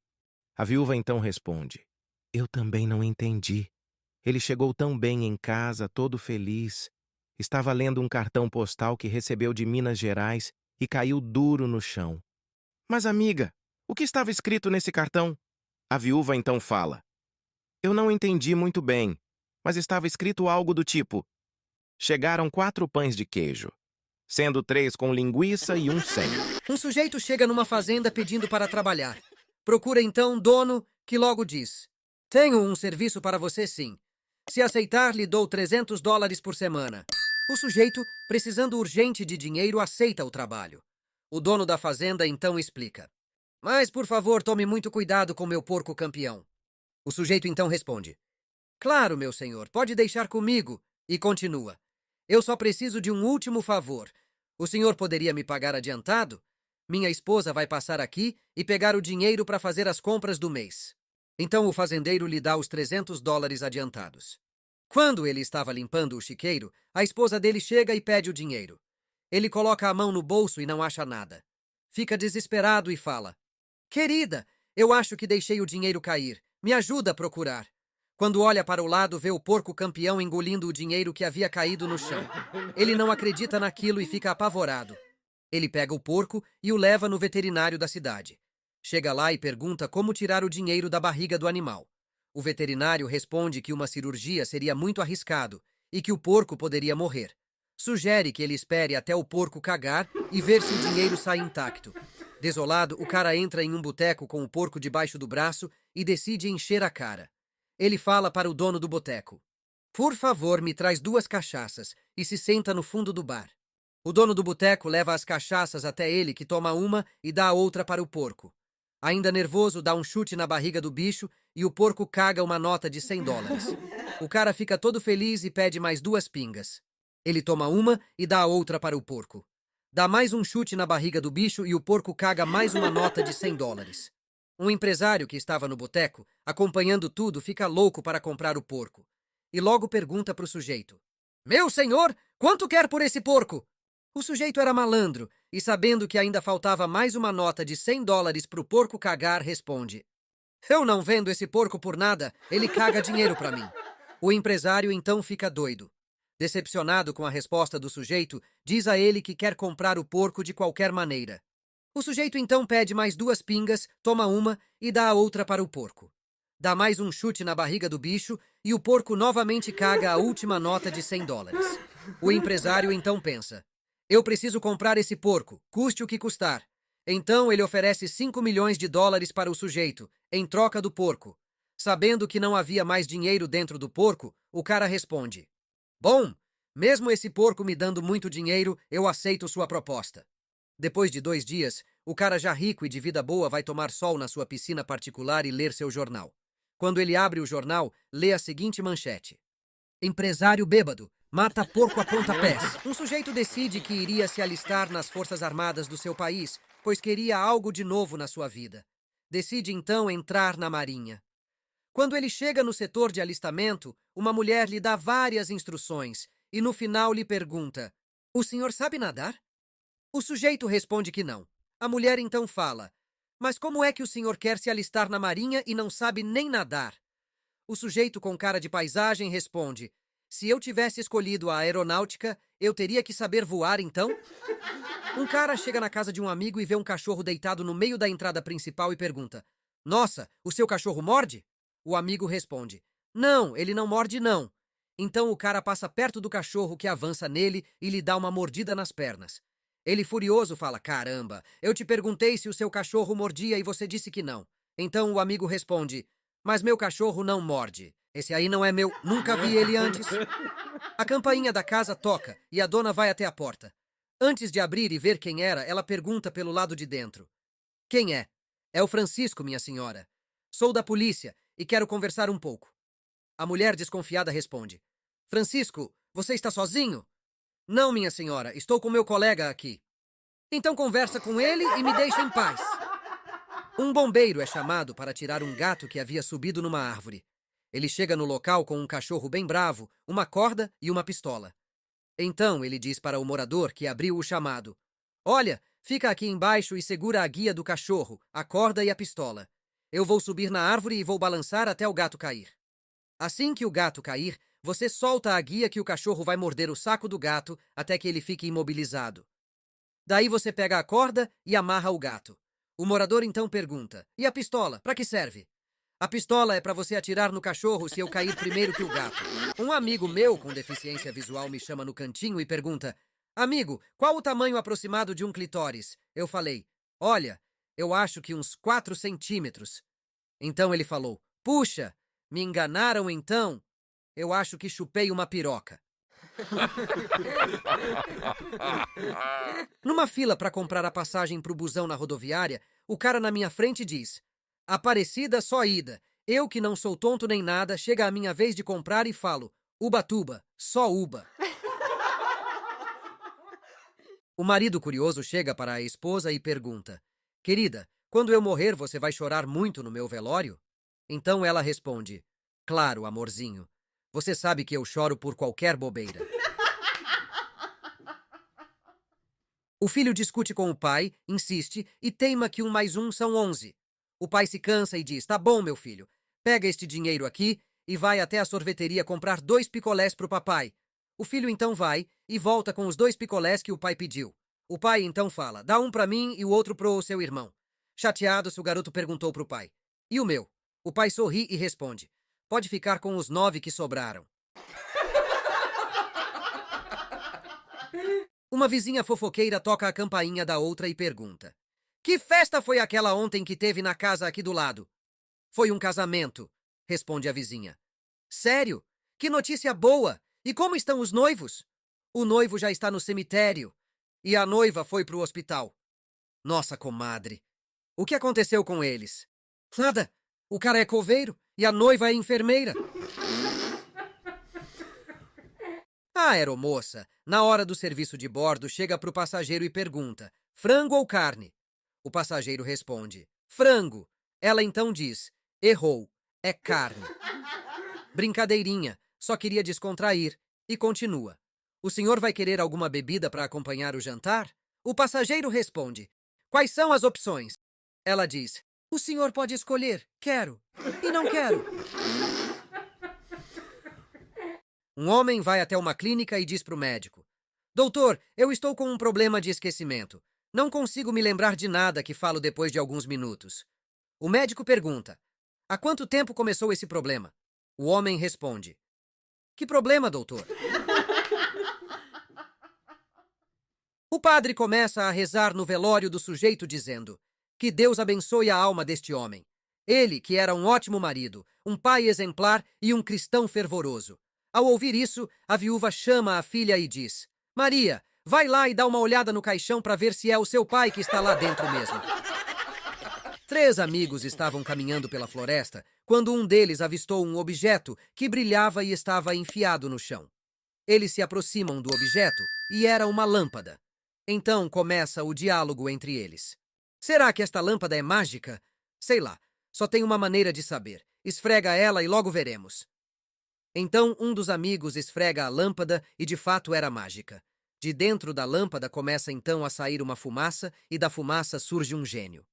A viúva então responde: eu também não entendi. Ele chegou tão bem em casa, todo feliz. Estava lendo um cartão postal que recebeu de Minas Gerais e caiu duro no chão. Mas, amiga, o que estava escrito nesse cartão? A viúva então fala: eu não entendi muito bem, mas estava escrito algo do tipo: chegaram 4 pães de queijo, sendo 3 com linguiça e um sem.
Um sujeito chega numa fazenda pedindo para trabalhar. Procura então um dono que logo diz: tenho um serviço para você sim. Se aceitar, lhe dou $300 por semana. O sujeito, precisando urgente de dinheiro, aceita o trabalho. O dono da fazenda então explica: mas, por favor, tome muito cuidado com meu porco campeão. O sujeito então responde: claro, meu senhor, pode deixar comigo. E continua: eu só preciso de um último favor. O senhor poderia me pagar adiantado? Minha esposa vai passar aqui e pegar o dinheiro para fazer as compras do mês. Então o fazendeiro lhe dá os $300 adiantados. Quando ele estava limpando o chiqueiro, a esposa dele chega e pede o dinheiro. Ele coloca a mão no bolso e não acha nada. Fica desesperado e fala: querida, eu acho que deixei o dinheiro cair. Me ajuda a procurar. Quando olha para o lado, vê o porco campeão engolindo o dinheiro que havia caído no chão. Ele não acredita naquilo e fica apavorado. Ele pega o porco e o leva no veterinário da cidade. Chega lá e pergunta como tirar o dinheiro da barriga do animal. O veterinário responde que uma cirurgia seria muito arriscado e que o porco poderia morrer. Sugere que ele espere até o porco cagar e ver se o dinheiro sai intacto. Desolado, o cara entra em um boteco com o porco debaixo do braço e decide encher a cara. Ele fala para o dono do boteco: por favor, me traz 2 cachaças, e se senta no fundo do bar. O dono do boteco leva as cachaças até ele, que toma uma e dá a outra para o porco. Ainda nervoso, dá um chute na barriga do bicho e o porco caga uma nota de $100. O cara fica todo feliz e pede mais 2 pingas. Ele toma uma e dá a outra para o porco. Dá mais um chute na barriga do bicho e o porco caga mais uma nota de $100. Um empresário que estava no boteco, acompanhando tudo, fica louco para comprar o porco. E logo pergunta para o sujeito: Meu senhor, quanto quer por esse porco? O sujeito era malandro e, sabendo que ainda faltava mais uma nota de $100 para o porco cagar, responde: Eu não vendo esse porco por nada, ele caga dinheiro para mim. O empresário então fica doido. Decepcionado com a resposta do sujeito, diz a ele que quer comprar o porco de qualquer maneira. O sujeito então pede mais 2 pingas, toma uma e dá a outra para o porco. Dá mais um chute na barriga do bicho e o porco novamente caga a última nota de $100. O empresário então pensa: Eu preciso comprar esse porco, custe o que custar. Então ele oferece $5 milhões para o sujeito, em troca do porco. Sabendo que não havia mais dinheiro dentro do porco, o cara responde: Bom, mesmo esse porco me dando muito dinheiro, eu aceito sua proposta. Depois de 2 dias, o cara já rico e de vida boa vai tomar sol na sua piscina particular e ler seu jornal. Quando ele abre o jornal, lê a seguinte manchete: Empresário bêbado mata porco a pontapés. Um sujeito decide que iria se alistar nas Forças Armadas do seu país, pois queria algo de novo na sua vida. Decide então entrar na Marinha. Quando ele chega no setor de alistamento, uma mulher lhe dá várias instruções e no final lhe pergunta: O senhor sabe nadar? O sujeito responde que não. A mulher então fala: Mas como é que o senhor quer se alistar na Marinha e não sabe nem nadar? O sujeito com cara de paisagem responde: Se eu tivesse escolhido a aeronáutica, eu teria que saber voar então? Um cara chega na casa de um amigo e vê um cachorro deitado no meio da entrada principal e pergunta: Nossa, o seu cachorro morde? O amigo responde: Não, ele não morde não. Então o cara passa perto do cachorro que avança nele e lhe dá uma mordida nas pernas. Ele furioso fala: Caramba, eu te perguntei se o seu cachorro mordia e você disse que não. Então o amigo responde: Mas meu cachorro não morde. Esse aí não é meu, nunca vi ele antes. A campainha da casa toca e a dona vai até a porta. Antes de abrir e ver quem era, ela pergunta pelo lado de dentro: Quem é? É o Francisco, minha senhora. Sou da polícia e quero conversar um pouco. A mulher desconfiada responde: Francisco, você está sozinho? Não, minha senhora, estou com meu colega aqui. Então conversa com ele e me deixa em paz. Um bombeiro é chamado para tirar um gato que havia subido numa árvore. Ele chega no local com um cachorro bem bravo, uma corda e uma pistola. Então ele diz para o morador que abriu o chamado: Olha, fica aqui embaixo e segura a guia do cachorro, a corda e a pistola. Eu vou subir na árvore e vou balançar até o gato cair. Assim que o gato cair, você solta a guia que o cachorro vai morder o saco do gato até que ele fique imobilizado. Daí você pega a corda e amarra o gato. O morador então pergunta: E a pistola, para que serve? A pistola é para você atirar no cachorro se eu cair primeiro que o gato. Um amigo meu com deficiência visual me chama no cantinho e pergunta: Amigo, qual o tamanho aproximado de um clitóris? Eu falei: Olha, eu acho que uns 4 centímetros. Então ele falou: Puxa, me enganaram então? Eu acho que chupei uma piroca. Numa fila para comprar a passagem para o busão na rodoviária, o cara na minha frente diz: Aparecida só ida. Eu que não sou tonto nem nada, chega a minha vez de comprar e falo: Ubatuba, só Uba. O marido curioso chega para a esposa e pergunta: Querida, quando eu morrer você vai chorar muito no meu velório? Então ela responde: Claro, amorzinho. Você sabe que eu choro por qualquer bobeira. O filho discute com o pai, insiste e teima que 1 mais 1 são 11. O pai se cansa e diz: Tá bom, meu filho, pega este dinheiro aqui e vai até a sorveteria comprar 2 picolés pro papai. O filho então vai e volta com os 2 picolés que o pai pediu. O pai então fala: Dá um pra mim e o outro pro seu irmão. Chateado, o garoto perguntou pro pai: E o meu? O pai sorri e responde: Pode ficar com os 9 que sobraram. Uma vizinha fofoqueira toca a campainha da outra e pergunta: Que festa foi aquela ontem que teve na casa aqui do lado? Foi um casamento, responde a vizinha. Sério? Que notícia boa! E como estão os noivos? O noivo já está no cemitério e a noiva foi pro hospital. Nossa, comadre, O que aconteceu com eles? Nada. O cara é coveiro e a noiva é enfermeira. A aeromoça, na hora do serviço de bordo, chega para o passageiro e pergunta: frango ou carne? O passageiro responde: frango. Ela então diz: errou, é carne. Brincadeirinha, só queria descontrair. E continua: o senhor vai querer alguma bebida para acompanhar o jantar? O passageiro responde: quais são as opções? Ela diz: o senhor pode escolher, quero e não quero. Um homem vai até uma clínica e diz para o médico: doutor, eu estou com um problema de esquecimento. Não consigo me lembrar de nada que falo depois de alguns minutos. O médico pergunta: há quanto tempo começou esse problema? O homem responde: que problema, doutor? O padre começa a rezar no velório do sujeito dizendo: que Deus abençoe a alma deste homem. Ele, que era um ótimo marido, um pai exemplar e um cristão fervoroso. Ao ouvir isso, a viúva chama a filha e diz: Maria, vai lá e dá uma olhada no caixão para ver se é o seu pai que está lá dentro mesmo. 3 amigos estavam caminhando pela floresta quando um deles avistou um objeto que brilhava e estava enfiado no chão. Eles se aproximam do objeto e era uma lâmpada. Então começa o diálogo entre eles. Será que esta lâmpada é mágica? Sei lá, só tem uma maneira de saber. Esfrega ela e logo veremos. Então um dos amigos esfrega a lâmpada e de fato era mágica. De dentro da lâmpada começa então a sair uma fumaça e da fumaça surge um gênio.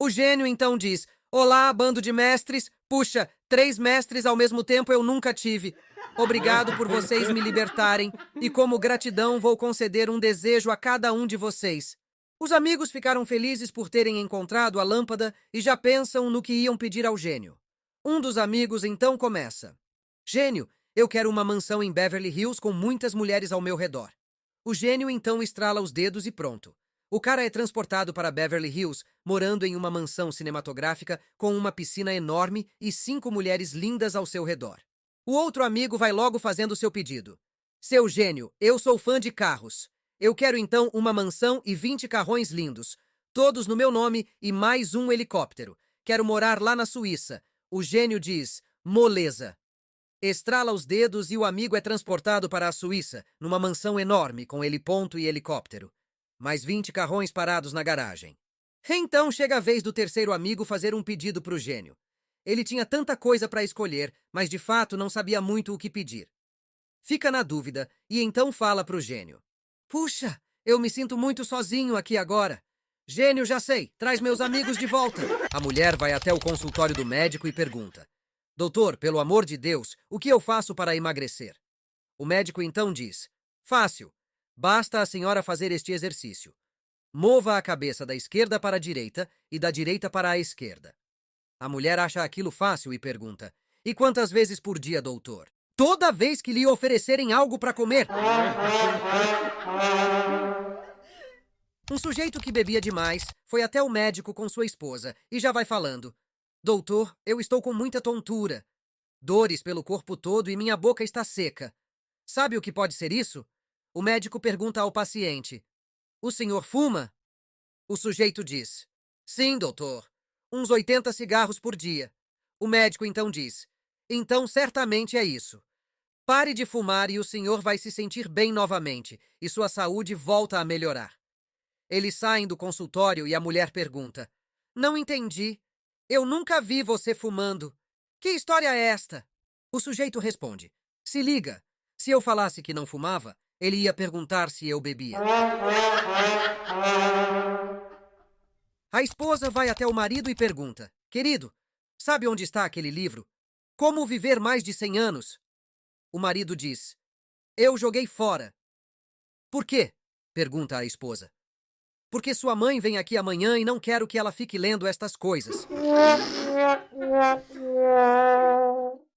O gênio então diz: olá, bando de mestres. Puxa, 3 mestres ao mesmo tempo eu nunca tive. Obrigado por vocês me libertarem e como gratidão vou conceder um desejo a cada um de vocês. Os amigos ficaram felizes por terem encontrado a lâmpada e já pensam no que iam pedir ao gênio. Um dos amigos então começa: gênio, eu quero uma mansão em Beverly Hills com muitas mulheres ao meu redor. O gênio então estrala os dedos e pronto. O cara é transportado para Beverly Hills, morando em uma mansão cinematográfica com uma piscina enorme e 5 mulheres lindas ao seu redor. O outro amigo vai logo fazendo seu pedido. Seu gênio, eu sou fã de carros. Eu quero então uma mansão e 20 carrões lindos, todos no meu nome e mais um helicóptero. Quero morar lá na Suíça. O gênio diz: moleza. Estrala os dedos e o amigo é transportado para a Suíça, numa mansão enorme com heliponto e helicóptero. Mais 20 carrões parados na garagem. Então chega a vez do terceiro amigo fazer um pedido para o gênio. Ele tinha tanta coisa para escolher, mas de fato não sabia muito o que pedir. Fica na dúvida e então fala para o gênio: puxa, eu me sinto muito sozinho aqui agora. Gênio, já sei, traz meus amigos de volta. A mulher vai até o consultório do médico e pergunta: doutor, pelo amor de Deus, o que eu faço para emagrecer? O médico então diz: fácil. Basta a senhora fazer este exercício. Mova a cabeça da esquerda para a direita e da direita para a esquerda. A mulher acha aquilo fácil e pergunta: e quantas vezes por dia, doutor? Toda vez que lhe oferecerem algo para comer. Um sujeito que bebia demais foi até o médico com sua esposa e já vai falando: doutor, eu estou com muita tontura, dores pelo corpo todo e minha boca está seca. Sabe o que pode ser isso? O médico pergunta ao paciente: o senhor fuma? O sujeito diz: sim, doutor, uns 80 cigarros por dia. O médico então diz: então certamente é isso. Pare de fumar e o senhor vai se sentir bem novamente e sua saúde volta a melhorar. Eles saem do consultório e a mulher pergunta: não entendi. Eu nunca vi você fumando. Que história é esta? O sujeito responde: se liga, se eu falasse que não fumava, ele ia perguntar se eu bebia. A esposa vai até o marido e pergunta: querido, sabe onde está aquele livro? Como viver mais de 100 anos? O marido diz: eu joguei fora. Por quê? Pergunta a esposa. Porque sua mãe vem aqui amanhã e não quero que ela fique lendo estas coisas.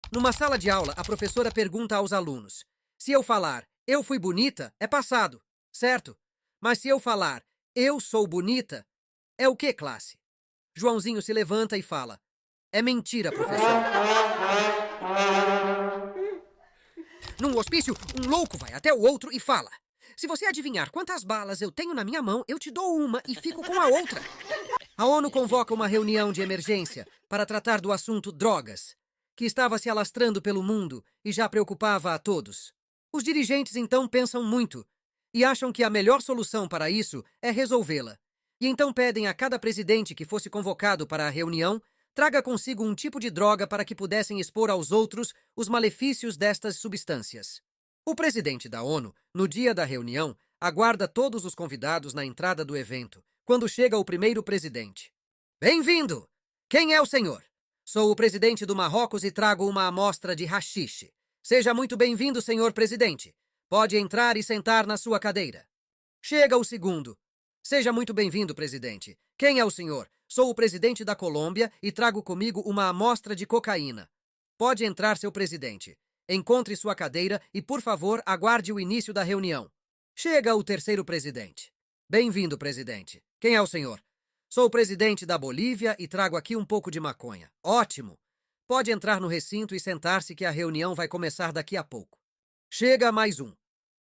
Numa sala de aula, a professora pergunta aos alunos: se eu falar eu fui bonita, é passado, certo? Mas se eu falar eu sou bonita, é o que, classe? Joãozinho se levanta e fala: é mentira, professora. Num hospício, um louco vai até o outro e fala: se você adivinhar quantas balas eu tenho na minha mão, eu te dou uma e fico com a outra. A ONU convoca uma reunião de emergência para tratar do assunto drogas, que estava se alastrando pelo mundo e já preocupava a todos. Os dirigentes então pensam muito e acham que a melhor solução para isso é resolvê-la. E então pedem a cada presidente que fosse convocado para a reunião traga consigo um tipo de droga para que pudessem expor aos outros os malefícios destas substâncias. O presidente da ONU, no dia da reunião, aguarda todos os convidados na entrada do evento, quando chega o primeiro presidente. Bem-vindo! Quem é o senhor? Sou o presidente do Marrocos e trago uma amostra de haxixe. Seja muito bem-vindo, senhor presidente. Pode entrar e sentar na sua cadeira. Chega o segundo. Seja muito bem-vindo, presidente. Quem é o senhor? Sou o presidente da Colômbia e trago comigo uma amostra de cocaína. Pode entrar, seu presidente. Encontre sua cadeira e, por favor, aguarde o início da reunião. Chega o terceiro presidente. Bem-vindo, presidente. Quem é o senhor? Sou o presidente da Bolívia e trago aqui um pouco de maconha. Ótimo! Pode entrar no recinto e sentar-se que a reunião vai começar daqui a pouco. Chega mais um.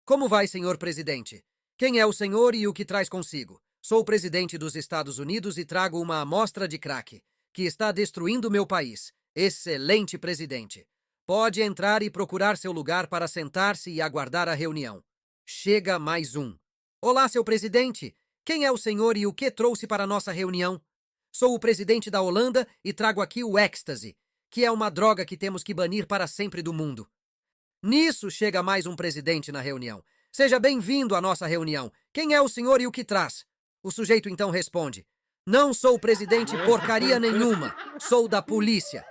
Como vai, senhor presidente? Quem é o senhor e o que traz consigo? Sou o presidente dos Estados Unidos e trago uma amostra de crack, que está destruindo meu país. Excelente, presidente. Pode entrar e procurar seu lugar para sentar-se e aguardar a reunião. Chega mais um. Olá, seu presidente. Quem é o senhor e o que trouxe para a nossa reunião? Sou o presidente da Holanda e trago aqui o ecstasy, que é uma droga que temos que banir para sempre do mundo. Nisso chega mais um presidente na reunião. Seja bem-vindo à nossa reunião. Quem é o senhor e o que traz? O sujeito então responde: Não sou presidente porcaria nenhuma. Sou da polícia.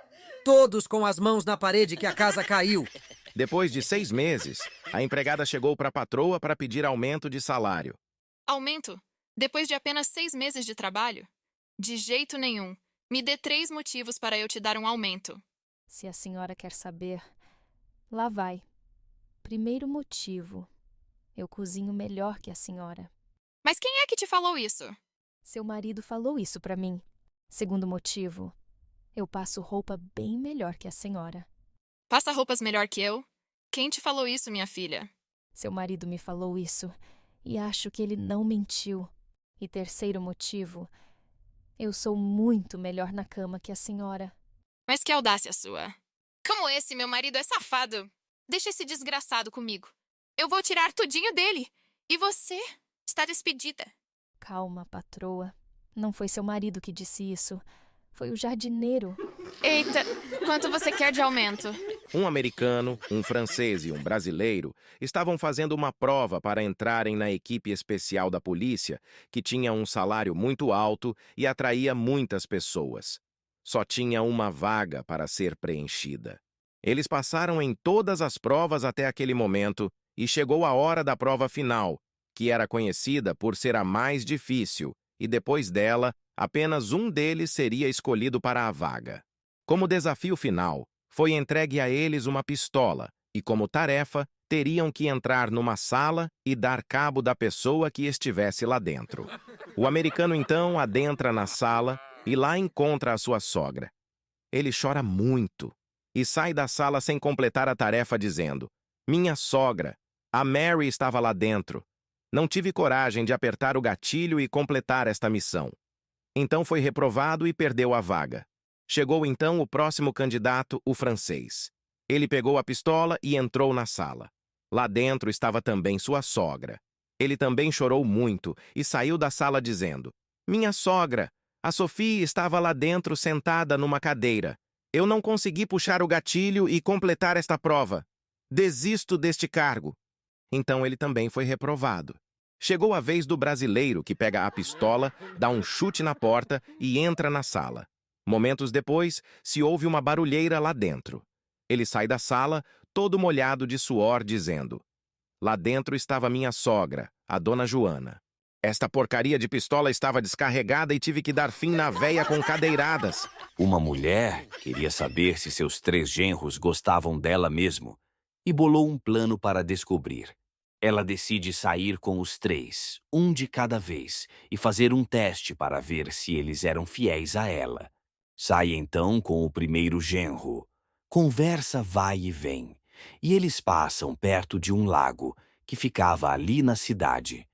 Todos com as mãos na parede que a casa caiu.
Depois de 6 meses, a empregada chegou para a patroa para pedir aumento de salário.
Aumento? Depois de apenas 6 meses de trabalho? De jeito nenhum. Me dê 3 motivos para eu te dar um aumento.
Se a senhora quer saber, lá vai. Primeiro motivo. Eu cozinho melhor que a senhora.
Mas quem é que te falou isso?
Seu marido falou isso pra mim. Segundo motivo. Eu passo roupa bem melhor que a senhora.
Passa roupas melhor que eu? Quem te falou isso, minha filha?
Seu marido me falou isso e acho que ele não mentiu. E terceiro motivo. Eu sou muito melhor na cama que a senhora.
Mas que audácia sua. Como esse, meu marido é safado. Deixa esse desgraçado comigo. Eu vou tirar tudinho dele. E você está despedida.
Calma, patroa. Não foi seu marido que disse isso. Foi o jardineiro.
Eita, quanto você quer de aumento?
Um americano, um francês e um brasileiro estavam fazendo uma prova para entrarem na equipe especial da polícia, que tinha um salário muito alto e atraía muitas pessoas. Só tinha uma vaga para ser preenchida. Eles passaram em todas as provas até aquele momento e chegou a hora da prova final, que era conhecida por ser a mais difícil, e depois dela, apenas um deles seria escolhido para a vaga. Como desafio final, foi entregue a eles uma pistola e, como tarefa, teriam que entrar numa sala e dar cabo da pessoa que estivesse lá dentro. O americano, então, adentra na sala e lá encontra a sua sogra. Ele chora muito e sai da sala sem completar a tarefa dizendo: Minha sogra, a Mary estava lá dentro. Não tive coragem de apertar o gatilho e completar esta missão. Então foi reprovado e perdeu a vaga. Chegou então o próximo candidato, o francês. Ele pegou a pistola e entrou na sala. Lá dentro estava também sua sogra. Ele também chorou muito e saiu da sala dizendo: Minha sogra, a Sophie estava lá dentro sentada numa cadeira. Eu não consegui puxar o gatilho e completar esta prova. Desisto deste cargo. Então ele também foi reprovado. Chegou a vez do brasileiro, que pega a pistola, dá um chute na porta e entra na sala. Momentos depois, se ouve uma barulheira lá dentro. Ele sai da sala, todo molhado de suor, dizendo: Lá dentro estava minha sogra, a dona Joana. Esta porcaria de pistola estava descarregada e tive que dar fim na véia com cadeiradas.
Uma mulher queria saber se seus 3 genros gostavam dela mesmo e bolou um plano para descobrir. Ela decide sair com os 3, um de cada vez, e fazer um teste para ver se eles eram fiéis a ela. Sai então com o primeiro genro. Conversa vai e vem, e eles passam perto de um lago que ficava ali na cidade.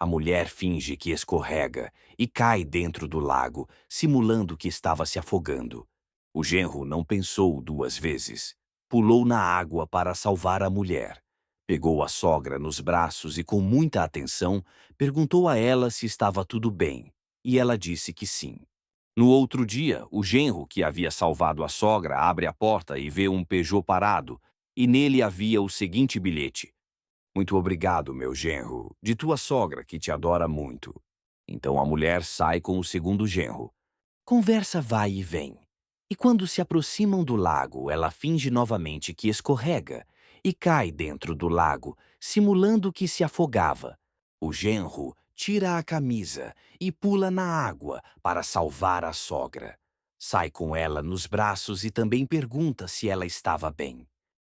A mulher finge que escorrega e cai dentro do lago, simulando que estava se afogando. O genro não pensou 2 vezes. Pulou na água para salvar a mulher. Pegou a sogra nos braços e, com muita atenção, perguntou a ela se estava tudo bem. E ela disse que sim. No outro dia, o genro, que havia salvado a sogra, abre a porta e vê um Peugeot parado, e nele havia o seguinte bilhete: muito obrigado, meu genro, de tua sogra, que te adora muito. Então a mulher sai com o segundo genro. Conversa vai e vem. E quando se aproximam do lago, ela finge novamente que escorrega e cai dentro do lago, simulando que se afogava. O genro tira a camisa e pula na água para salvar a sogra. Sai com ela nos braços e também pergunta se ela estava bem.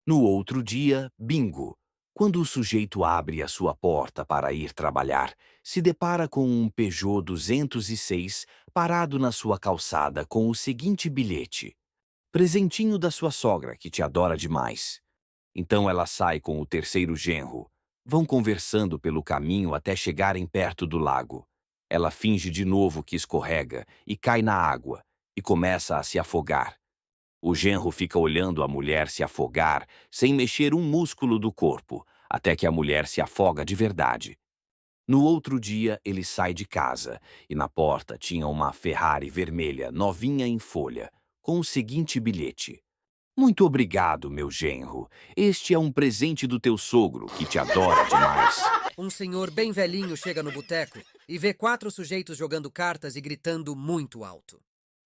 No outro dia, bingo. Quando o sujeito abre a sua porta para ir trabalhar, se depara com um Peugeot 206 parado na sua calçada com o seguinte bilhete: presentinho da sua sogra, que te adora demais. Então ela sai com o terceiro genro. Vão conversando pelo caminho até chegarem perto do lago. Ela finge de novo que escorrega e cai na água e começa a se afogar. O genro fica olhando a mulher se afogar sem mexer um músculo do corpo, até que a mulher se afoga de verdade. No outro dia, ele sai de casa e na porta tinha uma Ferrari vermelha novinha em folha, com o seguinte bilhete: muito obrigado, meu genro. Este é um presente do teu sogro, que te adora demais.
Um senhor bem velhinho chega no boteco e vê 4 sujeitos jogando cartas e gritando muito alto.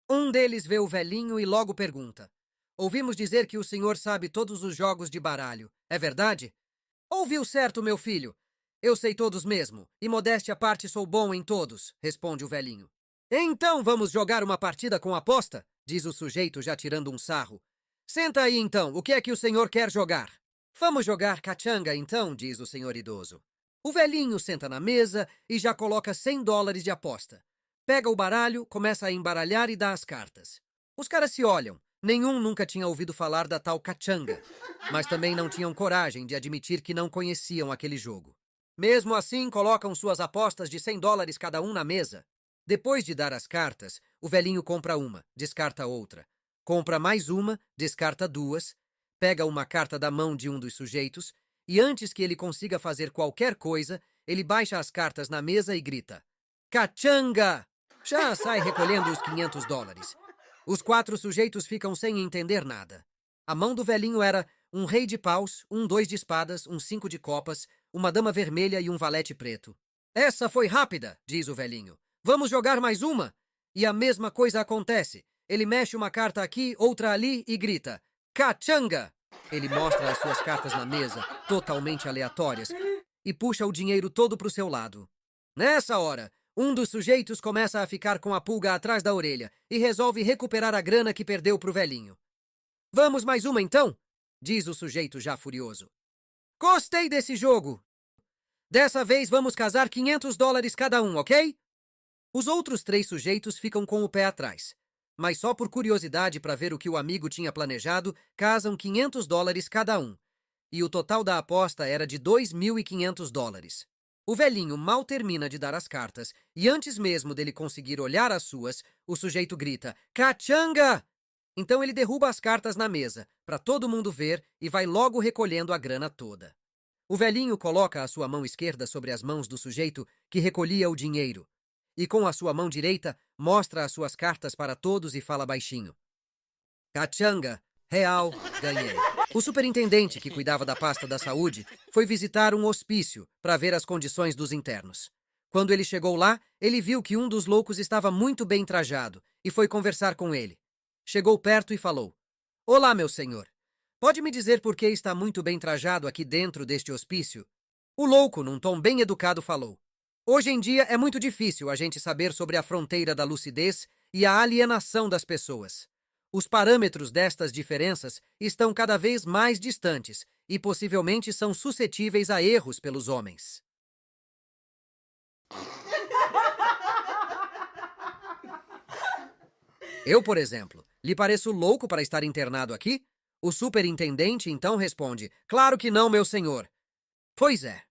Um deles vê o velhinho e logo pergunta: ouvimos dizer que o senhor sabe todos os jogos de baralho. É verdade? Ouviu certo, meu filho. Eu sei todos mesmo, e modéstia à parte sou bom em todos, responde o velhinho. Então vamos jogar uma partida com aposta? Diz o sujeito já tirando um sarro. Senta aí então, o que é que o senhor quer jogar? Vamos jogar cachanga então, diz o senhor idoso. O velhinho senta na mesa e já coloca $100 de aposta. Pega o baralho, começa a embaralhar e dá as cartas. Os caras se olham. Nenhum nunca tinha ouvido falar da tal cachanga, mas também não tinham coragem de admitir que não conheciam aquele jogo. Mesmo assim, colocam suas apostas de $100 cada um na mesa. Depois de dar as cartas, o velhinho compra uma, descarta outra. Compra mais uma, descarta 2, pega uma carta da mão de um dos sujeitos e antes que ele consiga fazer qualquer coisa, ele baixa as cartas na mesa e grita: cachanga! Já sai recolhendo os $500. Os 4 sujeitos ficam sem entender nada. A mão do velhinho era um rei de paus, um 2 de espadas, um 5 de copas, uma dama vermelha e um valete preto. Essa foi rápida, diz o velhinho. Vamos jogar mais uma? E a mesma coisa acontece. Ele mexe uma carta aqui, outra ali e grita: cachanga! Ele mostra as suas cartas na mesa, totalmente aleatórias, e puxa o dinheiro todo para o seu lado. Nessa hora, um dos sujeitos começa a ficar com a pulga atrás da orelha e resolve recuperar a grana que perdeu pro velhinho. Vamos mais uma então? Diz o sujeito já furioso. Gostei desse jogo! Dessa vez vamos casar $500 cada um, ok? Os outros 3 sujeitos ficam com o pé atrás, mas só por curiosidade para ver o que o amigo tinha planejado, casam $500 cada um, e o total da aposta era de $2.500. O velhinho mal termina de dar as cartas, e antes mesmo dele conseguir olhar as suas, o sujeito grita: cachanga! Então ele derruba as cartas na mesa, para todo mundo ver, e vai logo recolhendo a grana toda. O velhinho coloca a sua mão esquerda sobre as mãos do sujeito que recolhia o dinheiro, e com a sua mão direita mostra as suas cartas para todos e fala baixinho: cachanga, real, ganhei. O superintendente, que cuidava da pasta da saúde, foi visitar um hospício para ver as condições dos internos. Quando ele chegou lá, ele viu que um dos loucos estava muito bem trajado e foi conversar com ele. Chegou perto e falou: olá, meu senhor. Pode me dizer por que está muito bem trajado aqui dentro deste hospício? O louco, num tom bem educado, falou: hoje em dia é muito difícil a gente saber sobre a fronteira da lucidez e a alienação das pessoas. Os parâmetros destas diferenças estão cada vez mais distantes e possivelmente são suscetíveis a erros pelos homens. Eu, por exemplo, lhe pareço louco para estar internado aqui? O superintendente então responde: claro que não, meu senhor. Pois é.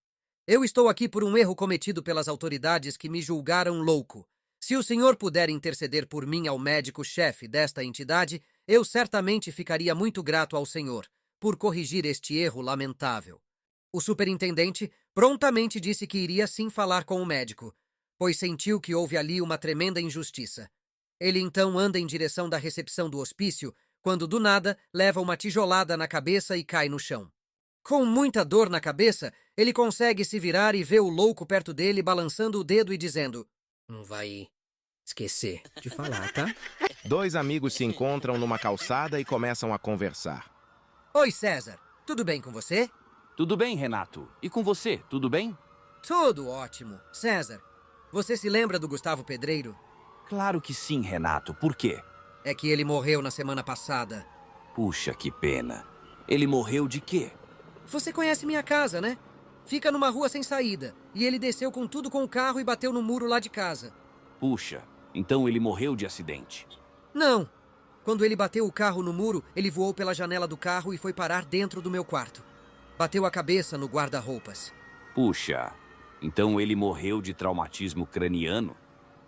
Eu estou aqui por um erro cometido pelas autoridades que me julgaram louco. Se o senhor puder interceder por mim ao médico-chefe desta entidade, eu certamente ficaria muito grato ao senhor por corrigir este erro lamentável. O superintendente prontamente disse que iria sim falar com o médico, pois sentiu que houve ali uma tremenda injustiça. Ele então anda em direção da recepção do hospício, quando do nada leva uma tijolada na cabeça e cai no chão. Com muita dor na cabeça, ele consegue se virar e vê o louco perto dele balançando o dedo e dizendo: "Não vai esquecer de falar, tá?"
2 amigos se encontram numa calçada e começam a conversar.
Oi, César. Tudo bem com você?
Tudo bem, Renato? E com você, tudo bem?
Tudo ótimo. César, você se lembra do Gustavo Pedreiro?
Claro que sim, Renato. Por quê?
É que ele morreu na semana passada.
Puxa, que pena. Ele morreu de quê?
Você conhece minha casa, né? Fica numa rua sem saída. E ele desceu com tudo com o carro e bateu no muro lá de casa.
Puxa, então ele morreu de acidente.
Não. Quando ele bateu o carro no muro, ele voou pela janela do carro e foi parar dentro do meu quarto. Bateu a cabeça no guarda-roupas.
Puxa, então ele morreu de traumatismo craniano?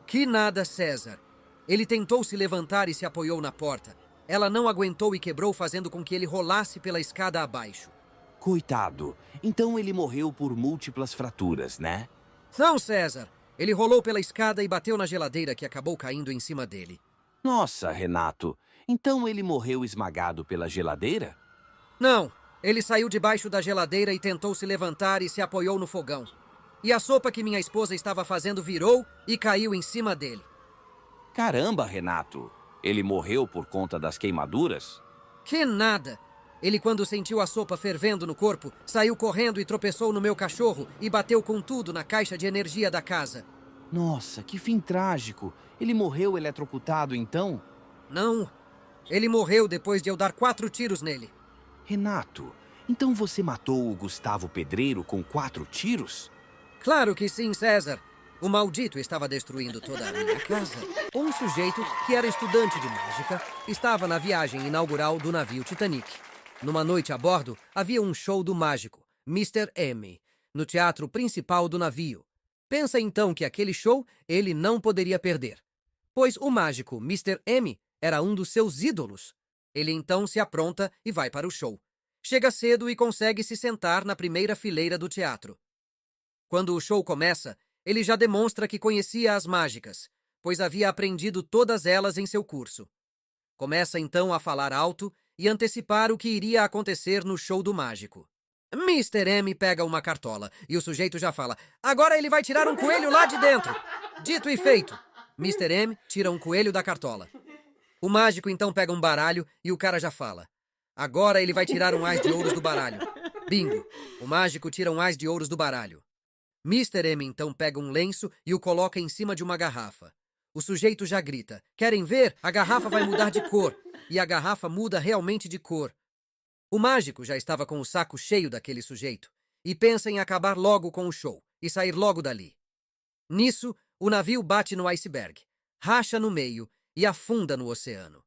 Que nada, César. Ele tentou se levantar e se apoiou na porta. Ela não aguentou e quebrou, fazendo com que ele rolasse pela escada abaixo.
Coitado, então ele morreu por múltiplas fraturas, né?
Não, César. Ele rolou pela escada e bateu na geladeira, que acabou caindo em cima dele.
Nossa, Renato, então ele morreu esmagado pela geladeira?
Não. Ele saiu debaixo da geladeira e tentou se levantar e se apoiou no fogão. E a sopa que minha esposa estava fazendo virou e caiu em cima dele.
Caramba, Renato, ele morreu por conta das queimaduras?
Que nada! Ele, quando sentiu a sopa fervendo no corpo, saiu correndo e tropeçou no meu cachorro e bateu com tudo na caixa de energia da casa.
Nossa, que fim trágico. Ele morreu eletrocutado, então?
Não. Ele morreu depois de eu dar 4 tiros nele.
Renato, então você matou o Gustavo Pedreiro com 4 tiros?
Claro que sim, César. O maldito estava destruindo toda a minha casa. Um sujeito, que era estudante de mágica, estava na viagem inaugural do navio Titanic. Numa noite a bordo, havia um show do mágico, Mr. M, no teatro principal do navio. Pensa então que aquele show ele não poderia perder, pois o mágico Mr. M era um dos seus ídolos. Ele então se apronta e vai para o show. Chega cedo e consegue se sentar na primeira fileira do teatro. Quando o show começa, ele já demonstra que conhecia as mágicas, pois havia aprendido todas elas em seu curso. Começa então a falar alto e antecipar o que iria acontecer no show do mágico. Mr. M pega uma cartola e o sujeito já fala: "Agora ele vai tirar um coelho lá de dentro." Dito e feito, Mr. M tira um coelho da cartola. O mágico então pega um baralho e o cara já fala: "Agora ele vai tirar um ás de ouros do baralho." Bingo! O mágico tira um ás de ouros do baralho. Mr. M então pega um lenço e o coloca em cima de uma garrafa. O sujeito já grita: "Querem ver? A garrafa vai mudar de cor." E a garrafa muda realmente de cor. O mágico já estava com o saco cheio daquele sujeito e pensa em acabar logo com o show e sair logo dali. Nisso, o navio bate no iceberg, racha no meio e afunda no oceano.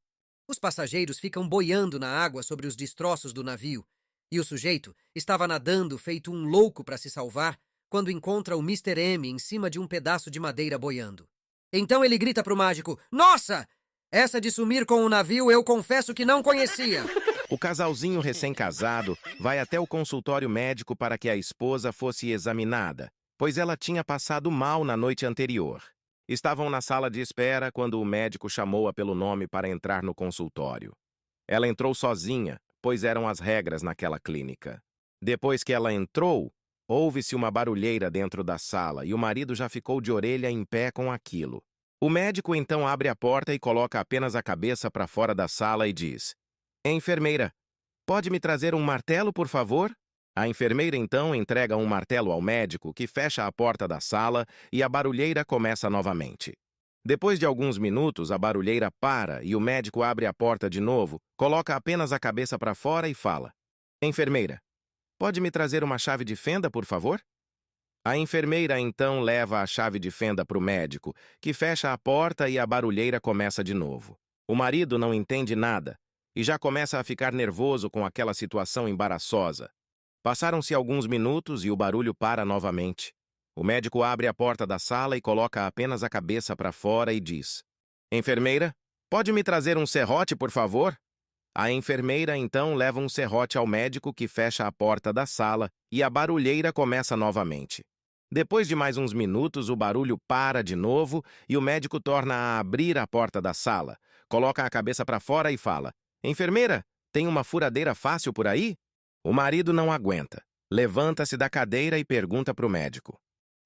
Os passageiros ficam boiando na água sobre os destroços do navio e o sujeito estava nadando feito um louco para se salvar quando encontra o Mr. M em cima de um pedaço de madeira boiando. Então ele grita pro mágico: "Nossa! Essa de sumir com o navio eu confesso que não conhecia."
O casalzinho recém-casado vai até o consultório médico para que a esposa fosse examinada, pois ela tinha passado mal na noite anterior. Estavam na sala de espera quando o médico chamou-a pelo nome para entrar no consultório. Ela entrou sozinha, pois eram as regras naquela clínica. Depois que ela entrou, ouve-se uma barulheira dentro da sala e o marido já ficou de orelha em pé com aquilo. O médico então abre a porta e coloca apenas a cabeça para fora da sala e diz: "Enfermeira, pode me trazer um martelo, por favor?" A enfermeira então entrega um martelo ao médico, que fecha a porta da sala e a barulheira começa novamente. Depois de alguns minutos, a barulheira para e o médico abre a porta de novo, coloca apenas a cabeça para fora e fala: "Enfermeira, pode me trazer uma chave de fenda, por favor?" A enfermeira então leva a chave de fenda para o médico, que fecha a porta e a barulheira começa de novo. O marido não entende nada e já começa a ficar nervoso com aquela situação embaraçosa. Passaram-se alguns minutos e o barulho para novamente. O médico abre a porta da sala e coloca apenas a cabeça para fora e diz: Enfermeira, pode me trazer um serrote, por favor? A enfermeira então leva um serrote ao médico, que fecha a porta da sala e a barulheira começa novamente. Depois de mais uns minutos, o barulho para de novo e o médico torna a abrir a porta da sala, coloca a cabeça para fora e fala: Enfermeira, tem uma furadeira fácil por aí? O marido não aguenta. Levanta-se da cadeira e pergunta para o médico: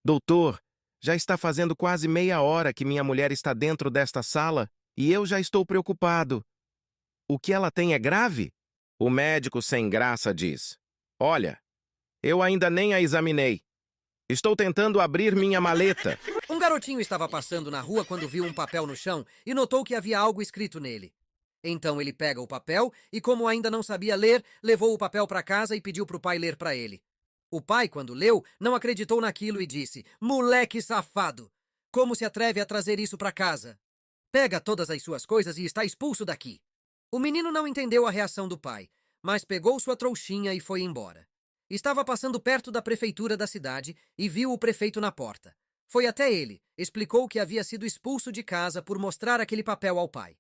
Doutor, já está fazendo quase meia hora que minha mulher está dentro desta sala e eu já estou preocupado. O que ela tem é grave? O médico sem graça diz: Olha, eu ainda nem a examinei. Estou tentando abrir minha maleta.
Um garotinho estava passando na rua quando viu um papel no chão e notou que havia algo escrito nele. Então ele pega o papel e, como ainda não sabia ler, levou o papel para casa e pediu para o pai ler para ele. O pai, quando leu, não acreditou naquilo e disse: Moleque safado! Como se atreve a trazer isso para casa? Pega todas as suas coisas e está expulso daqui. O menino não entendeu a reação do pai, mas pegou sua trouxinha e foi embora. Estava passando perto da prefeitura da cidade e viu o prefeito na porta. Foi até ele, explicou que havia sido expulso de casa por mostrar aquele papel ao pai.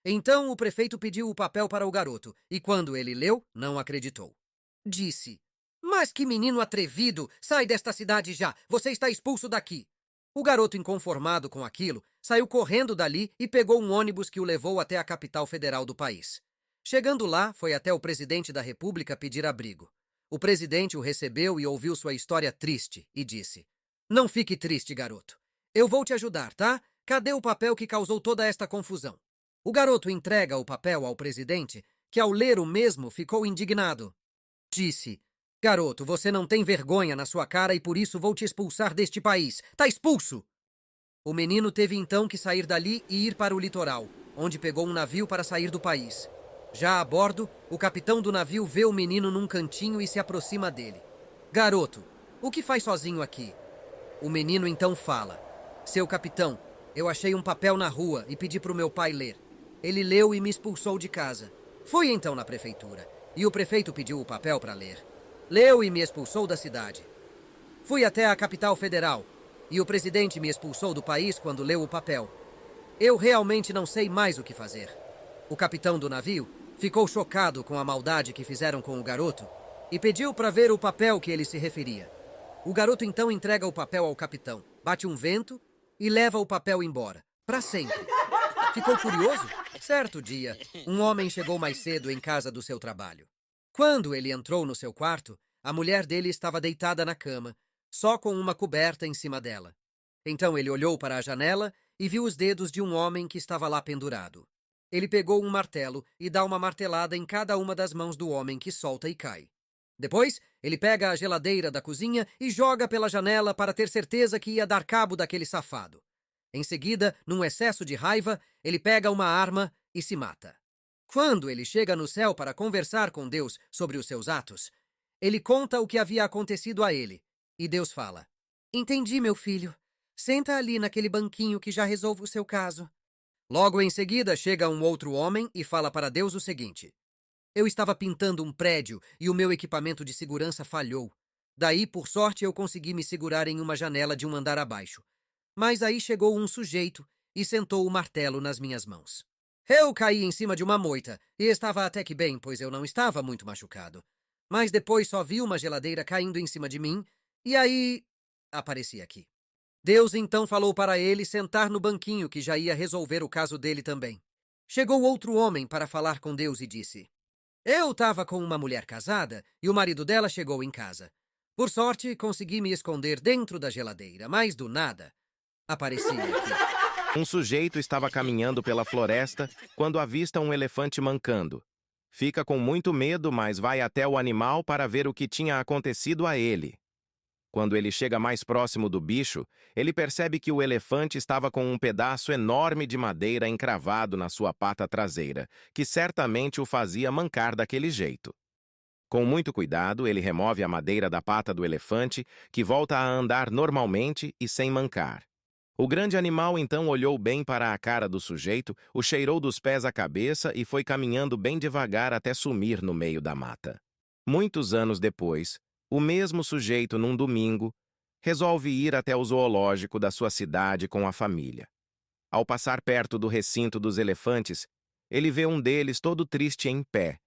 Então o prefeito pediu o papel para o garoto e, quando ele leu, não acreditou. Disse: Mas que menino atrevido! Sai desta cidade já! Você está expulso daqui! O garoto, inconformado com aquilo, saiu correndo dali e pegou um ônibus que o levou até a capital federal do país. Chegando lá, foi até o presidente da República pedir abrigo. O presidente o recebeu e ouviu sua história triste e disse: Não fique triste, garoto. Eu vou te ajudar, tá? Cadê o papel que causou toda esta confusão? O garoto entrega o papel ao presidente, que ao ler o mesmo ficou indignado. Disse: Garoto, você não tem vergonha na sua cara e por isso vou te expulsar deste país. Tá expulso! O menino teve então que sair dali e ir para o litoral, onde pegou um navio para sair do país. Já a bordo, o capitão do navio vê o menino num cantinho e se aproxima dele. Garoto, o que faz sozinho aqui? O menino então fala: Seu capitão, eu achei um papel na rua e pedi para o meu pai ler. Ele leu e me expulsou de casa. Fui então na prefeitura e o prefeito pediu o papel para ler. Leu e me expulsou da cidade. Fui até a capital federal e o presidente me expulsou do país quando leu o papel. Eu realmente não sei mais o que fazer. O capitão do navio ficou chocado com a maldade que fizeram com o garoto e pediu para ver o papel que ele se referia. O garoto então entrega o papel ao capitão, bate um vento e leva o papel embora, para sempre. Ficou curioso? Certo dia, um homem chegou mais cedo em casa do seu trabalho. Quando ele entrou no seu quarto, a mulher dele estava deitada na cama, só com uma coberta em cima dela. Então ele olhou para a janela e viu os dedos de um homem que estava lá pendurado. Ele pegou um martelo e dá uma martelada em cada uma das mãos do homem, que solta e cai. Depois, ele pega a geladeira da cozinha e joga pela janela para ter certeza que ia dar cabo daquele safado. Em seguida, num excesso de raiva, ele pega uma arma e se mata. Quando ele chega no céu para conversar com Deus sobre os seus atos, ele conta o que havia acontecido a ele. E Deus fala: Entendi, meu filho. Senta ali naquele banquinho que já resolvo o seu caso. Logo em seguida, chega um outro homem e fala para Deus o seguinte: Eu estava pintando um prédio e o meu equipamento de segurança falhou. Daí, por sorte, eu consegui me segurar em uma janela de um andar abaixo. Mas aí chegou um sujeito e sentou o martelo nas minhas mãos. Eu caí em cima de uma moita e estava até que bem, pois eu não estava muito machucado. Mas depois só vi uma geladeira caindo em cima de mim e aí apareci aqui. Deus então falou para ele sentar no banquinho, que já ia resolver o caso dele também. Chegou outro homem para falar com Deus e disse: Eu estava com uma mulher casada e o marido dela chegou em casa. Por sorte, consegui me esconder dentro da geladeira, mas do nada apareci aqui.
Um sujeito estava caminhando pela floresta quando avista um elefante mancando. Fica com muito medo, mas vai até o animal para ver o que tinha acontecido a ele. Quando ele chega mais próximo do bicho, ele percebe que o elefante estava com um pedaço enorme de madeira encravado na sua pata traseira, que certamente o fazia mancar daquele jeito. Com muito cuidado, ele remove a madeira da pata do elefante, que volta a andar normalmente e sem mancar. O grande animal então olhou bem para a cara do sujeito, o cheirou dos pés à cabeça e foi caminhando bem devagar até sumir no meio da mata. Muitos anos depois, o mesmo sujeito, num domingo, resolve ir até o zoológico da sua cidade com a família. Ao passar perto do recinto dos elefantes, ele vê um deles todo triste em pé,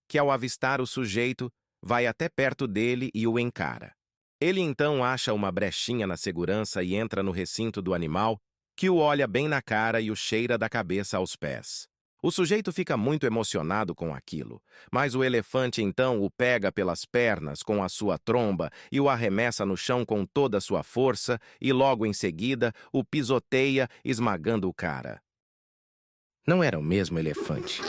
que ao avistar o sujeito, vai até perto dele e o encara. Ele então acha uma brechinha na segurança e entra no recinto do animal, que o olha bem na cara e o cheira da cabeça aos pés. O sujeito fica muito emocionado com aquilo, mas o elefante então o pega pelas pernas com a sua tromba e o arremessa no chão com toda a sua força e logo em seguida o pisoteia, esmagando o cara. Não era o mesmo elefante.